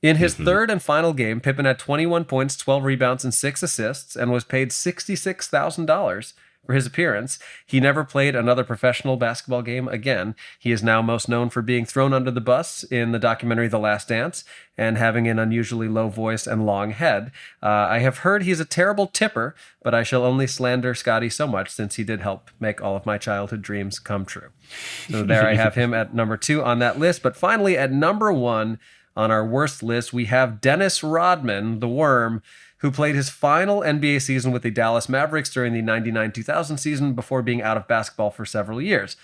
In his third and final game, Pippen had 21 points, 12 rebounds, and 6 assists, and was paid $66,000 for his appearance. He never played another professional basketball game again. He is now most known for being thrown under the bus in the documentary The Last Dance and having an unusually low voice and long head. I have heard he's a terrible tipper, but I shall only slander Scotty so much since he did help make all of my childhood dreams come true. So there I have him at number 2 on that list. But finally, at number 1 on our worst list, we have Dennis Rodman, the Worm, who played his final NBA season with the Dallas Mavericks during the 99-2000 season before being out of basketball for several years.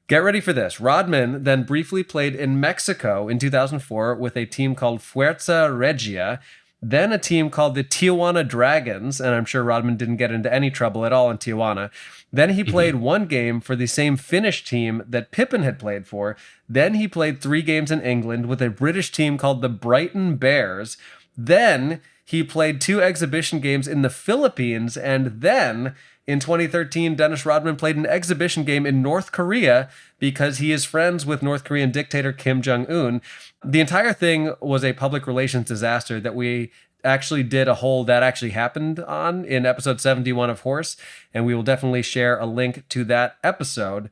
Get ready for this. Rodman then briefly played in Mexico in 2004 with a team called Fuerza Regia, then a team called the Tijuana Dragons, and I'm sure Rodman didn't get into any trouble at all in Tijuana. Then he played 1 game for the same Finnish team that Pippen had played for. Then he played 3 games in England with a British team called the Brighton Bears. Then he played 2 exhibition games in the Philippines, and then in 2013, Dennis Rodman played an exhibition game in North Korea because he is friends with North Korean dictator Kim Jong-un. The entire thing was a public relations disaster that we actually did a whole That Actually Happened on in episode 71 of Horse, and we will definitely share a link to that episode.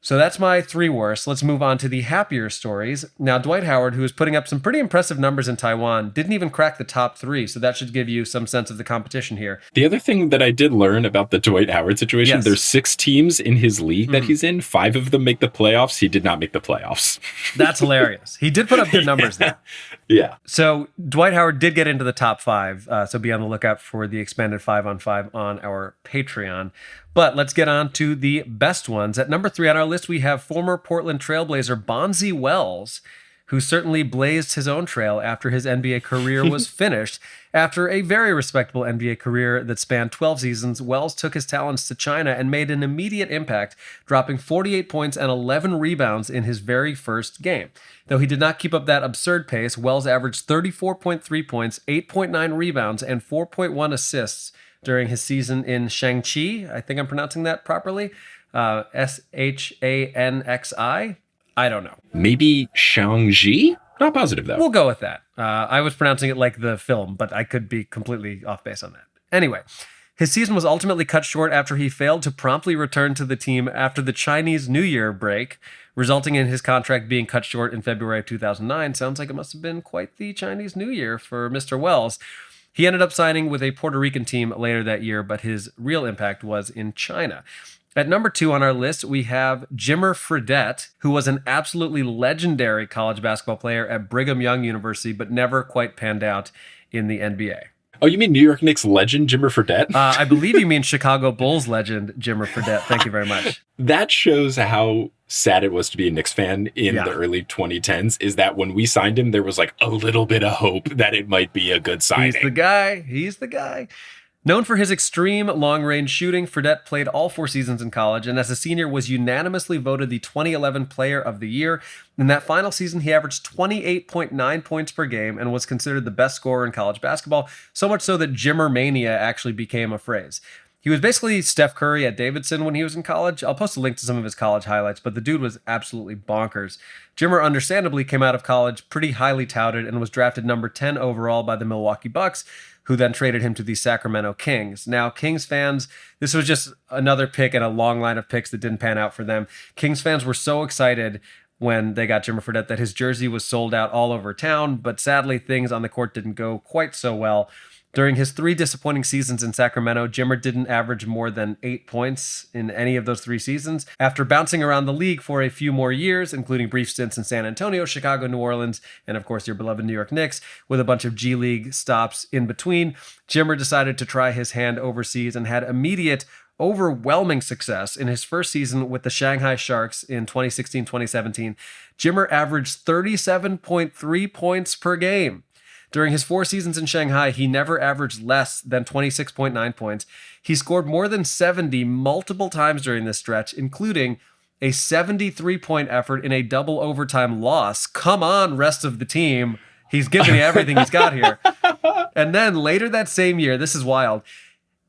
So that's my 3 worst. Let's move on to the happier stories. Now, Dwight Howard, who is putting up some pretty impressive numbers in Taiwan, didn't even crack the top 3, so that should give you some sense of the competition here. The other thing that I did learn about the Dwight Howard situation, Yes. There's 6 teams in his league that he's in. 5 of them make the playoffs. He did not make the playoffs. That's hilarious. He did put up good numbers there. Yeah. So Dwight Howard did get into the top 5, so be on the lookout for the expanded 5-on-5 on our Patreon. But let's get on to the best ones. At number 3 on our list, we have former Portland Trailblazer Bonzi Wells, who certainly blazed his own trail after his NBA career was finished. After a very respectable NBA career that spanned 12 seasons, Wells took his talents to China and made an immediate impact, dropping 48 points and 11 rebounds in his very first game. Though he did not keep up that absurd pace, Wells averaged 34.3 points, 8.9 rebounds, and 4.1 assists during his season in Shanxi. I think I'm pronouncing that properly. Shanxi? I don't know. Maybe Shangji? Not positive, though. We'll go with that. I was pronouncing it like the film, but I could be completely off base on that. Anyway, his season was ultimately cut short after he failed to promptly return to the team after the Chinese New Year break, resulting in his contract being cut short in February of 2009. Sounds like it must have been quite the Chinese New Year for Mr. Wells. He ended up signing with a Puerto Rican team later that year, but his real impact was in China. At number 2 on our list, we have Jimmer Fredette, who was an absolutely legendary college basketball player at Brigham Young University, but never quite panned out in the NBA. Oh, you mean New York Knicks legend Jimmer Fredette? I believe you mean Chicago Bulls legend Jimmer Fredette. Thank you very much. That shows how sad it was to be a Knicks fan in Yeah. the early 2010s, is that when we signed him, there was like a little bit of hope that it might be a good signing. He's the guy. He's the guy. Known for his extreme long-range shooting, Fredette played all 4 seasons in college, and as a senior was unanimously voted the 2011 Player of the Year. In that final season, he averaged 28.9 points per game and was considered the best scorer in college basketball, so much so that Jimmer Mania actually became a phrase. He was basically Steph Curry at Davidson when he was in college. I'll post a link to some of his college highlights, but the dude was absolutely bonkers. Jimmer understandably came out of college pretty highly touted and was drafted number 10 overall by the Milwaukee Bucks, who then traded him to the Sacramento Kings. Now, Kings fans, this was just another pick in a long line of picks that didn't pan out for them. Kings fans were so excited when they got Jimmer Fredette that his jersey was sold out all over town, but sadly, things on the court didn't go quite so well. During his 3 disappointing seasons in Sacramento, Jimmer didn't average more than 8 points in any of those 3 seasons. After bouncing around the league for a few more years, including brief stints in San Antonio, Chicago, New Orleans, and of course your beloved New York Knicks, with a bunch of G League stops in between, Jimmer decided to try his hand overseas and had immediate, overwhelming success in his first season with the Shanghai Sharks in 2016-2017. Jimmer averaged 37.3 points per game. During his 4 seasons in Shanghai, he never averaged less than 26.9 points. He scored more than 70 multiple times during this stretch, including a 73-point effort in a double overtime loss. Come on, rest of the team. He's giving you everything he's got here. And then later that same year, this is wild,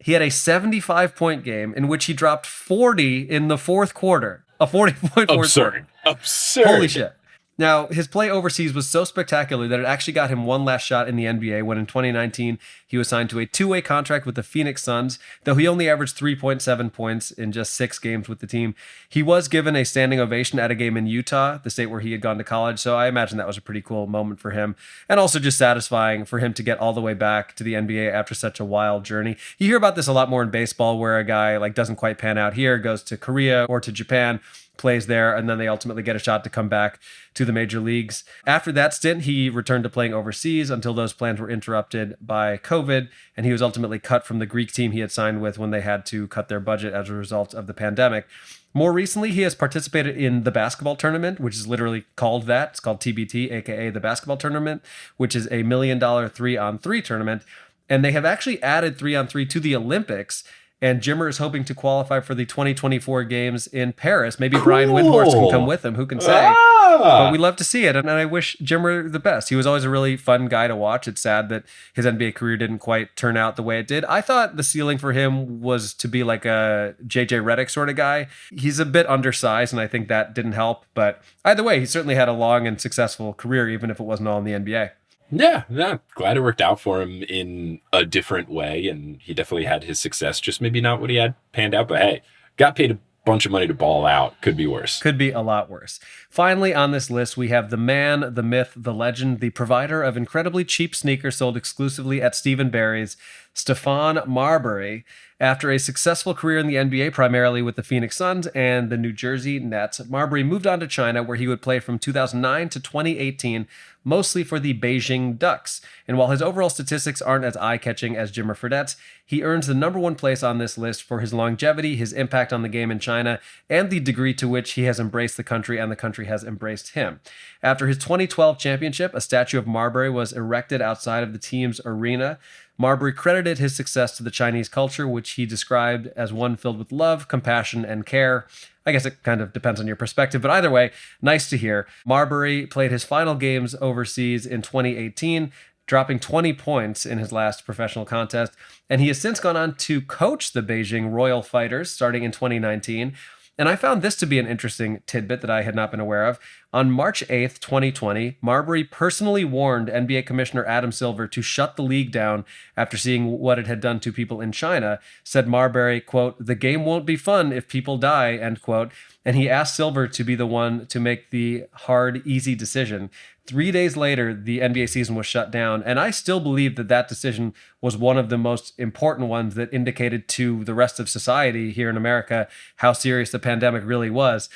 he had a 75-point game in which he dropped 40 in the fourth quarter. A 40-point fourth quarter. Absurd. Holy shit. Now, his play overseas was so spectacular that it actually got him one last shot in the NBA when in 2019, he was signed to a 2-way contract with the Phoenix Suns, though he only averaged 3.7 points in just 6 games with the team. He was given a standing ovation at a game in Utah, the state where he had gone to college, so I imagine that was a pretty cool moment for him, and also just satisfying for him to get all the way back to the NBA after such a wild journey. You hear about this a lot more in baseball, where a guy like doesn't quite pan out here, goes to Korea or to Japan, plays there, and then they ultimately get a shot to come back to the major leagues. After that stint, he returned to playing overseas until those plans were interrupted by COVID, and he was ultimately cut from the Greek team he had signed with when they had to cut their budget as a result of the pandemic. More recently, he has participated in the basketball tournament, which is literally called that. It's called TBT, aka the basketball tournament, which is $1 million 3-on-3 tournament. And they have actually added 3-on-3 to the Olympics. And Jimmer is hoping to qualify for the 2024 games in Paris. Maybe Brian Windhorst can come with him. Who can say? But we love to see it. And I wish Jimmer the best. He was always a really fun guy to watch. It's sad that his NBA career didn't quite turn out the way it did. I thought the ceiling for him was to be like a JJ Redick sort of guy. He's a bit undersized, and I think that didn't help. But either way, he certainly had a long and successful career, even if it wasn't all in the NBA. Yeah, glad it worked out for him in a different way, and he definitely had his success, just maybe not what he had panned out, but hey, got paid a bunch of money to ball out. Could be worse. Could be a lot worse. Finally, on this list, we have the man, the myth, the legend, the provider of incredibly cheap sneakers sold exclusively at Steve & Barry's, Stephon Marbury. After a successful career in the NBA, primarily with the Phoenix Suns and the New Jersey Nets, Marbury moved on to China, where he would play from 2009 to 2018, mostly for the Beijing Ducks. And while his overall statistics aren't as eye-catching as Jimmer Fredette's, he earns the number 1 place on this list for his longevity, his impact on the game in China, and the degree to which he has embraced the country and the country has embraced him. After his 2012 championship, a statue of Marbury was erected outside of the team's arena. Marbury credited his success to the Chinese culture, which he described as one filled with love, compassion, and care. I guess it kind of depends on your perspective, but either way, nice to hear. Marbury played his final games overseas in 2018, dropping 20 points in his last professional contest, and he has since gone on to coach the Beijing Royal Fighters starting in 2019. And I found this to be an interesting tidbit that I had not been aware of. On March 8th, 2020, Marbury personally warned NBA Commissioner Adam Silver to shut the league down after seeing what it had done to people in China. Said Marbury, quote, "The game won't be fun if people die," end quote. And he asked Silver to be the one to make the hard, easy decision. 3 days later, the NBA season was shut down, and I still believe that that decision was one of the most important ones that indicated to the rest of society here in America how serious the pandemic really was.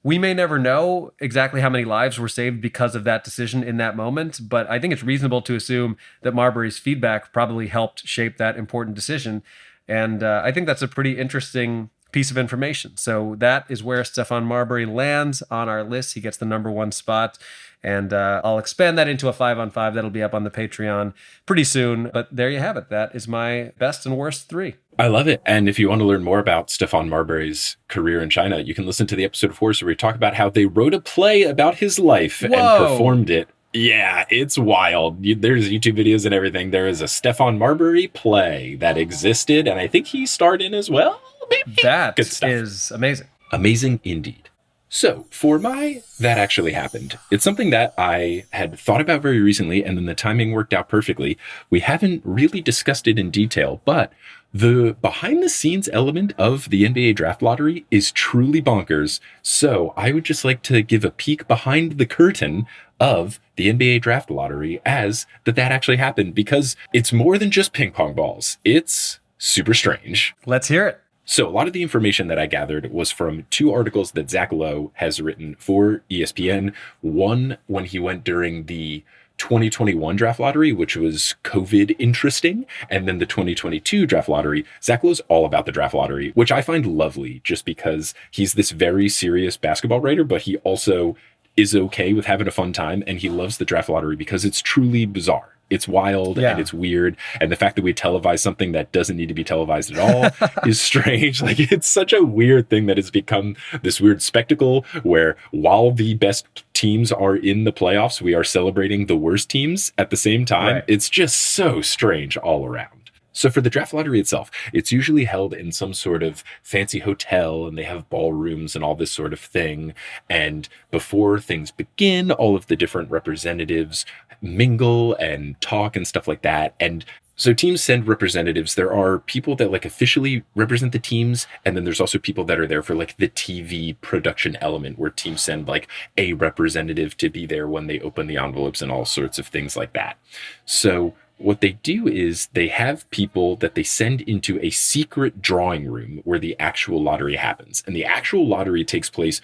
We may never know exactly how many lives were saved because of that decision in that moment, but I think it's reasonable to assume that Marbury's feedback probably helped shape that important decision. And I think that's a pretty interesting piece of information. So that is where Stephon Marbury lands on our list. He gets the number 1 spot. And I'll expand that into a 5-on-5 that'll be up on the Patreon pretty soon. But there you have it. That is my best and worst 3. I love it. And if you want to learn more about Stephon Marbury's career in China, you can listen to the episode of Horse where we talk about how they wrote a play about his life and performed it. Yeah, it's wild. There's YouTube videos and everything. There is a Stephon Marbury play that existed, and I think he starred in as well. Maybe. That is amazing. Amazing indeed. So for my That Actually Happened, it's something that I had thought about very recently, and then the timing worked out perfectly. We haven't really discussed it in detail, but the behind the scenes element of the NBA draft lottery is truly bonkers. So I would just like to give a peek behind the curtain of the NBA draft lottery as that actually happened, because it's more than just ping pong balls. It's super strange. Let's hear it. So a lot of the information that I gathered was from 2 articles that Zach Lowe has written for ESPN. One when he went during the 2021 draft lottery, which was COVID interesting. And then the 2022 draft lottery. Zach Lowe's all about the draft lottery, which I find lovely just because he's this very serious basketball writer, but he also is okay with having a fun time. And he loves the draft lottery because it's truly bizarre. It's wild and it's weird. And the fact that we televise something that doesn't need to be televised at all is strange. Like, it's such a weird thing that has become this weird spectacle where while the best teams are in the playoffs, we are celebrating the worst teams at the same time. Right. It's just so strange all around. So for the draft lottery itself, it's usually held in some sort of fancy hotel, and they have ballrooms and all this sort of thing. And before things begin, all of the different representatives mingle and talk and stuff like that. And so teams send representatives. There are people that like officially represent the teams. And then there's also people that are there for like the TV production element, where teams send like a representative to be there when they open the envelopes and all sorts of things like that. So what they do is they have people that they send into a secret drawing room where the actual lottery happens. And the actual lottery takes place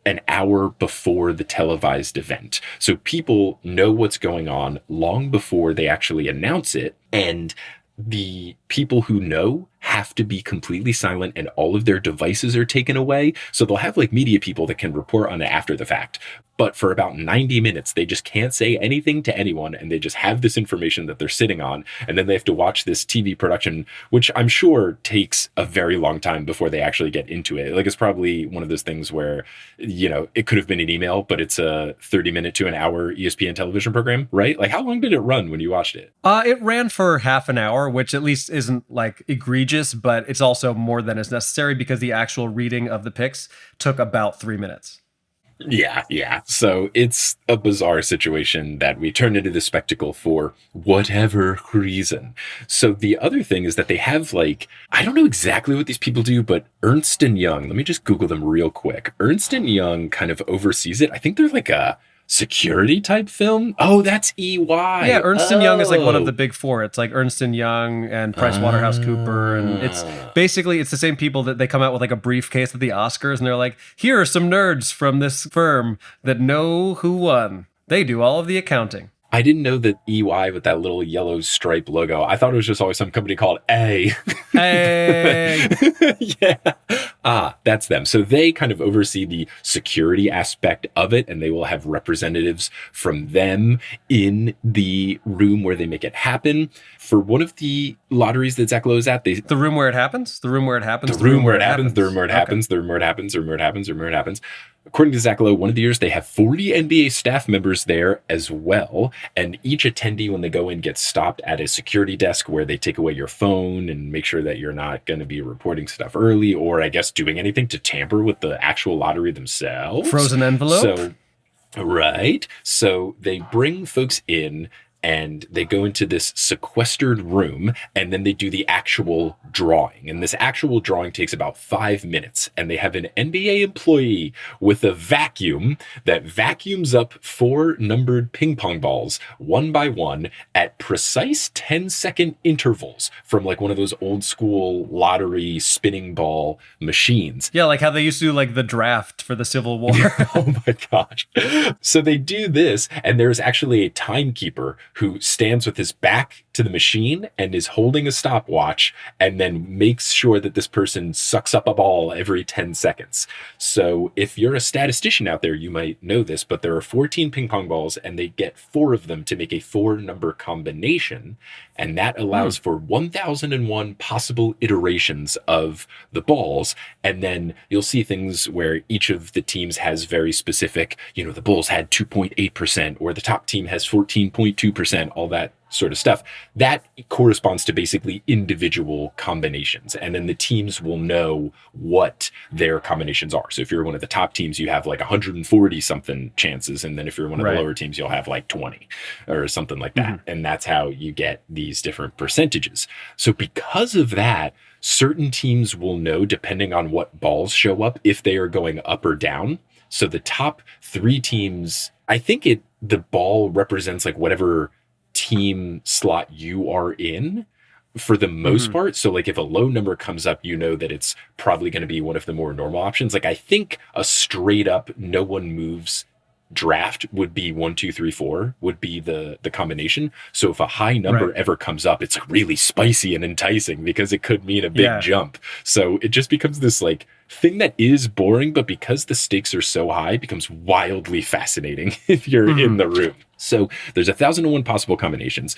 an hour before the televised event. So people know what's going on long before they actually announce it. And the people who know have to be completely silent, and all of their devices are taken away. So they'll have like media people that can report on it after the fact. But for about 90 minutes, they just can't say anything to anyone. And they just have this information that they're sitting on. And then they have to watch this TV production, which I'm sure takes a very long time before they actually get into it. Like, it's probably one of those things where, you know, it could have been an email, but it's a 30-minute to an hour ESPN television program, right? Like, how long did it run when you watched it? It ran for half an hour, which at least isn't like egregious, but it's also more than is necessary because the actual reading of the picks took about 3 minutes. Yeah. So it's a bizarre situation that we turn into this spectacle for whatever reason. So the other thing is that they have like, I don't know exactly what these people do, but Ernst & Young, let me just Google them real quick. Ernst & Young kind of oversees it. I think they're like a security type film. Oh, that's EY. Yeah, Ernst & Young is like one of the big 4. It's like Ernst & Young and PricewaterhouseCooper, and it's basically it's the same people that they come out with like a briefcase at the Oscars, and they're like, here are some nerds from this firm that know who won. They do all of the accounting. I didn't know that EY with that little yellow stripe logo. I thought it was just always some company called A. Hey. Yeah. That's them. So they kind of oversee the security aspect of it, and they will have representatives from them in the room where they make it happen. For one of the lotteries that Zach Lowe is at, the room where it happens? The room where it happens? The room where it happens. The room where it happens. The room where it happens. The room where it happens. The room where it happens. According to Zach Lowe, one of the years they have 40 NBA staff members there as well. And each attendee, when they go in, gets stopped at a security desk where they take away your phone and make sure that you're not going to be reporting stuff early, or I guess doing anything to tamper with the actual lottery themselves. Frozen envelope? So Right. So they bring folks in and they go into this sequestered room and then they do the actual drawing. And this actual drawing takes about 5 minutes. And they have an NBA employee with a vacuum that vacuums up 4 numbered ping pong balls one by one at precise 10-second intervals from like one of those old school lottery spinning ball machines. Yeah, like how they used to do like the draft for the Civil War. Oh my gosh. So they do this, and there's actually a timekeeper who stands with his back to the machine and is holding a stopwatch and then makes sure that this person sucks up a ball every 10 seconds. So if you're a statistician out there, you might know this, but there are 14 ping pong balls and they get 4 of them to make a 4-number combination. And that allows for 1001 possible iterations of the balls. And then you'll see things where each of the teams has very specific, the Bulls had 2.8%, or the top team has 14.2%, all that sort of stuff. That corresponds to basically individual combinations. And then the teams will know what their combinations are. So if you're one of the top teams, you have like 140 something chances. And then if you're one of the lower teams, you'll have like 20 or something like that. And that's how you get these different percentages. So because of that, certain teams will know, depending on what balls show up, if they are going up or down. So the top 3 teams, I think the ball represents like whatever team slot you are in for the most part. So like if a low number comes up, you know that it's probably going to be one of the more normal options. Like I think a straight up no one moves draft would be 1, 2, 3, 4 would be the combination. So if a high number ever comes up, it's really spicy and enticing because it could mean a big jump. So it just becomes this like thing that is boring, but because the stakes are so high, it becomes wildly fascinating if you're in the room. So there's 1,001 possible combinations.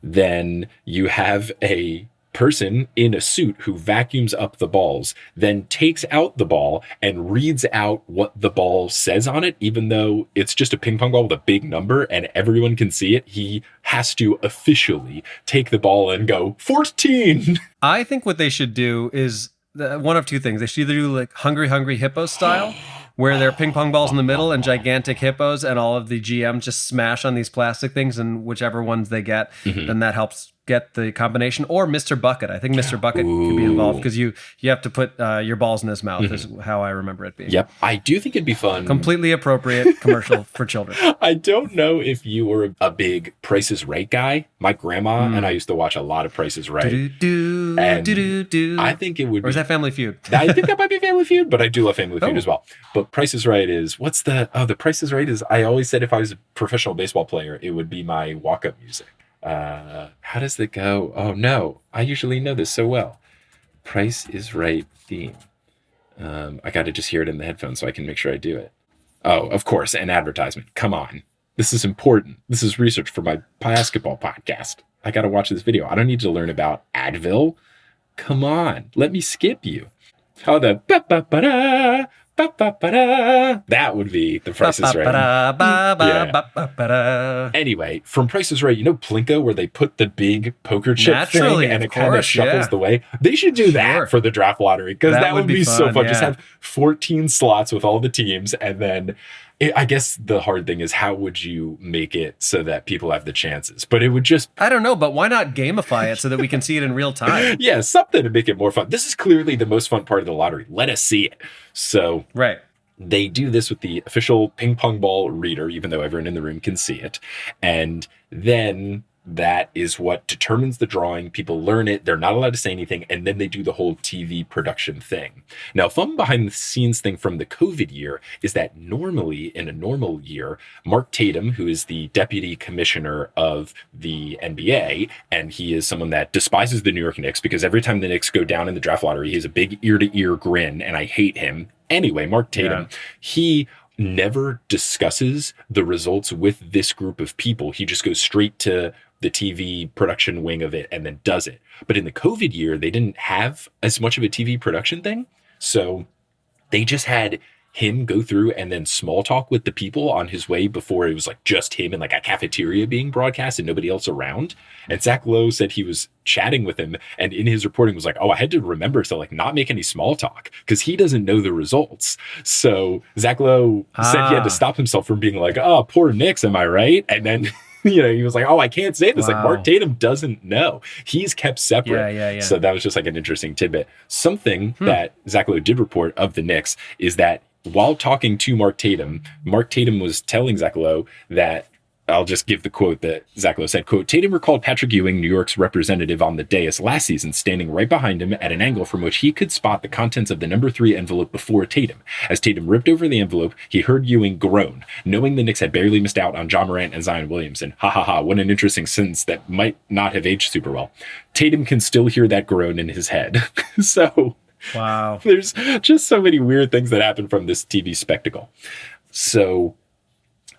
Then you have a person in a suit who vacuums up the balls, then takes out the ball and reads out what the ball says on it, even though it's just a ping pong ball with a big number and everyone can see it. He has to officially take the ball and go 14. I think what they should do is one of 2 things. They should either do like Hungry Hungry Hippos style, where there are ping pong balls in the middle and gigantic hippos, and all of the GMs just smash on these plastic things, and whichever ones they get, then that helps get the combination. Or Mr. Bucket. I think Mr. Bucket could be involved because you have to put your balls in his mouth is how I remember it being. Yep. I do think it'd be fun. Completely appropriate commercial for children. I don't know if you were a big Price is Right guy. My grandma and I used to watch a lot of Price is Right. I think it would be. Or is that Family Feud? I think that might be Family Feud, but I do love Family Feud as well. But Price is Right is, the Price is Right is, I always said if I was a professional baseball player, it would be my walk-up music. How does it go? Oh no, I usually know this so well. Price is Right theme. I got to just hear it in the headphones so I can make sure I do it. Oh, of course, an advertisement. Come on. This is important. This is research for my basketball podcast. I got to watch this video. I don't need to learn about Advil. Come on, let me skip you. How the ba-ba-ba-da, ba-ba-ba-da. That would be the Price is Right. Anyway, from Price is Right, Plinko, where they put the big poker chip thing and it kind of shuffles the way. They should do that for the draft lottery because that would be so fun. Just have 14 slots with all the teams, and then I guess the hard thing is how would you make it so that people have the chances? But it would just... I don't know, but why not gamify it so that we can see it in real time? Yeah, something to make it more fun. This is clearly the most fun part of the lottery. Let us see it. So they do this with the official ping pong ball reader, even though everyone in the room can see it. And then that is what determines the drawing. People learn it. They're not allowed to say anything. And then they do the whole TV production thing. Now, fun behind the scenes thing from the COVID year is that normally in a normal year, Mark Tatum, who is the deputy commissioner of the NBA, and he is someone that despises the New York Knicks because every time the Knicks go down in the draft lottery, he has a big ear-to-ear grin, and I hate him. Anyway, Mark Tatum, he never discusses the results with this group of people. He just goes straight to the TV production wing of it and then does it. But in the COVID year, they didn't have as much of a TV production thing. So they just had him go through and then small talk with the people on his way before it was like just him in like a cafeteria being broadcast and nobody else around. And Zach Lowe said he was chatting with him and in his reporting was like, oh, I had to remember to like not make any small talk because he doesn't know the results. So Zach Lowe said he had to stop himself from being like, oh, poor Knicks, am I right? And then he was like, oh, I can't say this. Wow. Like Mark Tatum doesn't know. He's kept separate. Yeah. So that was just like an interesting tidbit. Something that Zach Lowe did report of the Knicks is that while talking to Mark Tatum was telling Zach Lowe that, I'll just give the quote that Zach Lowe said, quote, Tatum recalled Patrick Ewing, New York's representative on the dais last season, standing right behind him at an angle from which he could spot the contents of the number 3 envelope before Tatum. As Tatum ripped over the envelope, he heard Ewing groan, knowing the Knicks had barely missed out on John Morant and Zion Williamson. Ha ha ha, what an interesting sentence that might not have aged super well. Tatum can still hear that groan in his head. So wow, there's just so many weird things that happen from this TV spectacle. So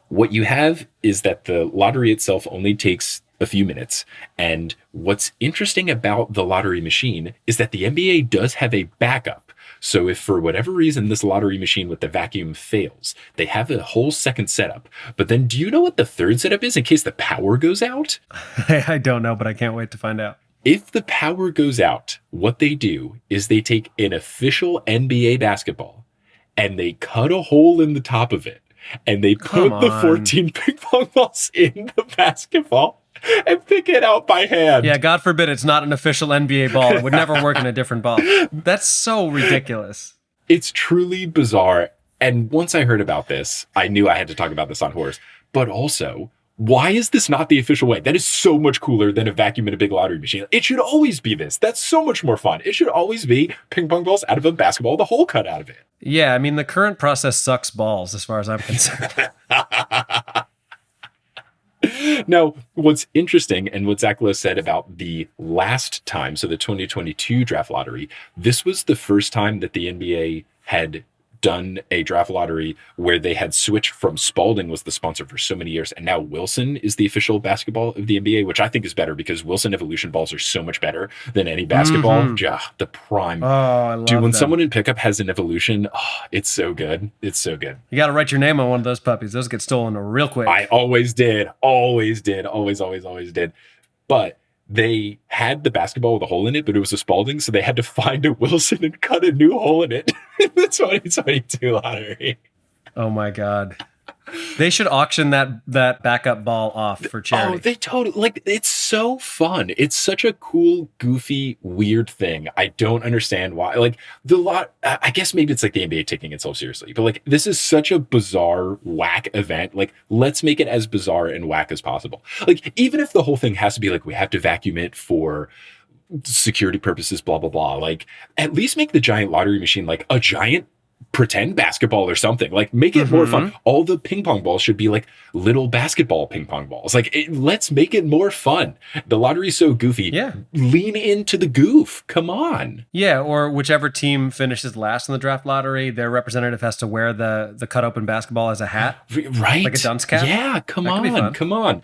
what you have is that the lottery itself only takes a few minutes. And what's interesting about the lottery machine is that the NBA does have a backup. So if for whatever reason this lottery machine with the vacuum fails, they have a whole second setup. But then do you know what the third setup is in case the power goes out? I don't know, but I can't wait to find out. If the power goes out, what they do is they take an official NBA basketball and they cut a hole in the top of it. And they put the 14 ping pong balls in the basketball and pick it out by hand. Yeah, God forbid it's not an official NBA ball. It would never work in a different ball. That's so ridiculous. It's truly bizarre. And once I heard about this, I knew I had to talk about this on Horse. But also, why is this not the official way? That is so much cooler than a vacuum in a big lottery machine. It should always be this. That's so much more fun. It should always be ping pong balls out of a basketball, the hole cut out of it. Yeah, I mean, the current process sucks balls as far as I'm concerned. Now, what's interesting and what Zach Lowe said about the last time, so the 2022 draft lottery, this was the first time that the NBA had done a draft lottery where they had switched from Spalding was the sponsor for so many years, and now Wilson is the official basketball of the NBA, which I think is better because Wilson Evolution balls are so much better than any basketball. Mm-hmm. Yeah, the prime. Oh, I love Dude, when them. someone in pickup has an Evolution, it's so good. It's so good. You got to write your name on one of those puppies. Those get stolen real quick. I always did. Always did. Always did. But they had the basketball with a hole in it, but it was a Spalding, so they had to find a Wilson and cut a new hole in it. The 2022 lottery. Oh my God. They should auction that backup ball off for charity. Oh, they totally, like, it's so fun. It's such a cool, goofy, weird thing. I don't understand why. Like, I guess maybe it's like the NBA taking itself seriously, but like, this is such a bizarre, whack event. Like, let's make it as bizarre and whack as possible. Like, even if the whole thing has to be like, we have to vacuum it for security purposes, blah, blah, blah. Like, at least make the giant lottery machine like a giant pretend basketball or something. Like, make it more fun. All the ping pong balls should be like little basketball ping pong balls. Like, let's make it more fun. The lottery's so goofy. Yeah. Lean into the goof. Come on. Yeah, or whichever team finishes last in the draft lottery, their representative has to wear the cut open basketball as a hat. Right? Like a dunce cap. Yeah, come on.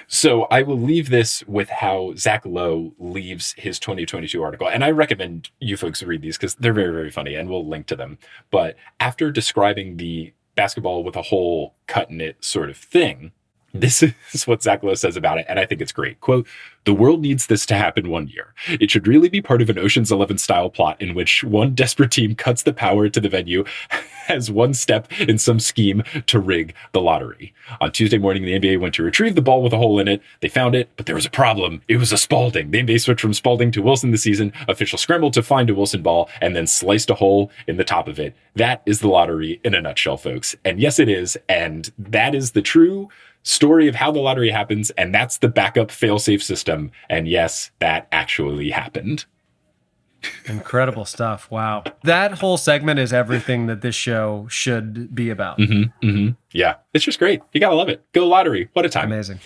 So I will leave this with how Zach Lowe leaves his 2022 article. And I recommend you folks read these because they're very, very funny and we'll link to them. But after describing the basketball with a hole cut in it sort of thing, this is what Zach Lowe says about it, and I think it's great. Quote, "The world needs this to happen one year. It should really be part of an Ocean's 11 style plot in which one desperate team cuts the power to the venue as one step in some scheme to rig the lottery. On Tuesday morning, the NBA went to retrieve the ball with a hole in it. They found it, but there was a problem. It was a Spalding. The NBA switched from Spalding to Wilson this season. Officials scrambled to find a Wilson ball and then sliced a hole in the top of it. That is the lottery in a nutshell, folks. And yes, it is. And that is the true story of how the lottery happens, and that's the backup fail-safe system. And yes, that actually happened." Incredible stuff. Wow. That whole segment is everything that this show should be about. Yeah, it's just great. You gotta love it. Go lottery. What a time. Amazing.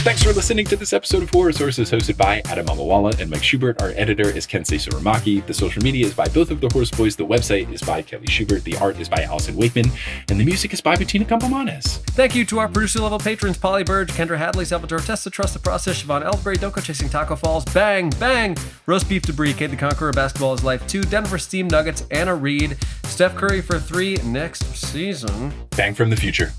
Thanks for listening to this episode of Horror Sources, hosted by Adam Amawala and Mike Schubert. Our editor is Kensei Suramaki. The social media is by both of the Horse Boys. The website is by Kelly Schubert. The art is by Allison Wakeman. And the music is by Bettina Campomanes. Thank you to our producer-level patrons, Polly Burge, Kendra Hadley, Salvatore Testa, Trust the Process, Siobhan Ellsbury, Doko Chasing Taco Falls, Bang, Bang, Roast Beef Debris, Kate the Conqueror, Basketball is Life 2, Denver Steam Nuggets, Anna Reed, Steph Curry for 3 next season. Bang from the future.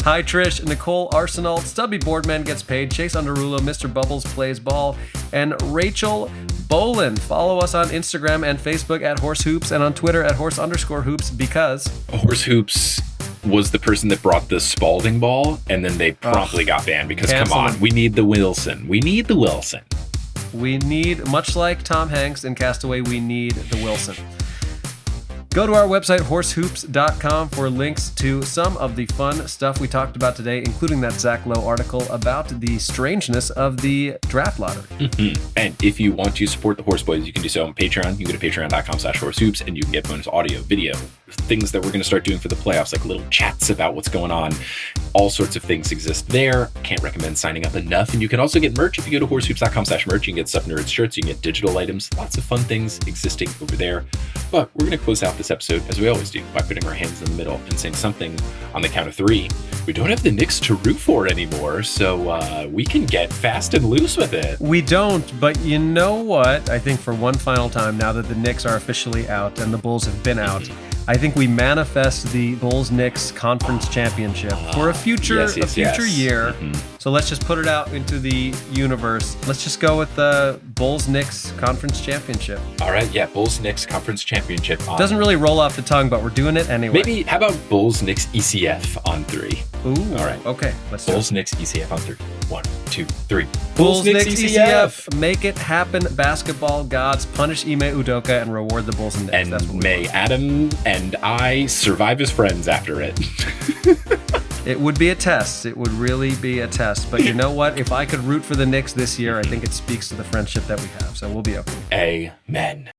Hi Trish, Nicole Arsenal, Stubby Boardman gets paid, Chase Underrulo, Mr. Bubbles plays ball, and Rachel Boland. Follow us on Instagram and Facebook at Horse Hoops and on Twitter at Horse_Hoops because Horse Hoops was the person that brought the Spalding ball, and then they promptly got banned because, come on, we need the Wilson. We need the Wilson. We need, much like Tom Hanks in Castaway, we need the Wilson. Go to our website, horsehoops.com, for links to some of the fun stuff we talked about today, including that Zach Lowe article about the strangeness of the draft lottery. Mm-hmm. And if you want to support the Horse Boys, you can do so on Patreon. You can go to patreon.com/horsehoops, and you can get bonus audio, video, things that we're going to start doing for the playoffs, like little chats about what's going on. All sorts of things exist there. Can't recommend signing up enough. And you can also get merch if you go to horsehoops.com/merch. You can get Stuff Nerds shirts, you can get digital items, lots of fun things existing over there. But we're going to close out this episode, as we always do, by putting our hands in the middle and saying something on the count of 3. We don't have the Knicks to root for anymore, so we can get fast and loose with it. We don't, but you know what? I think for one final time, now that the Knicks are officially out and the Bulls have been out, I think we manifest the Bulls-Knicks Conference Championship for a future year. Mm-hmm. So let's just put it out into the universe. Let's just go with the Bulls-Knicks Conference Championship. All right, yeah, Bulls-Knicks Conference Championship. Doesn't really roll off the tongue, but we're doing it anyway. Maybe, how about Bulls-Knicks ECF on 3? Ooh, all right. Okay, let's do it. Bulls-Knicks ECF on 3. 1, 2, 3. Bulls-Knicks ECF. Make it happen, basketball gods. Punish Ime Udoka and reward the Bulls and Knicks. And that's what may Adam and I survive as friends after it. It would be a test. It would really be a test. But you know what? If I could root for the Knicks this year, I think it speaks to the friendship that we have. So we'll be okay. Amen.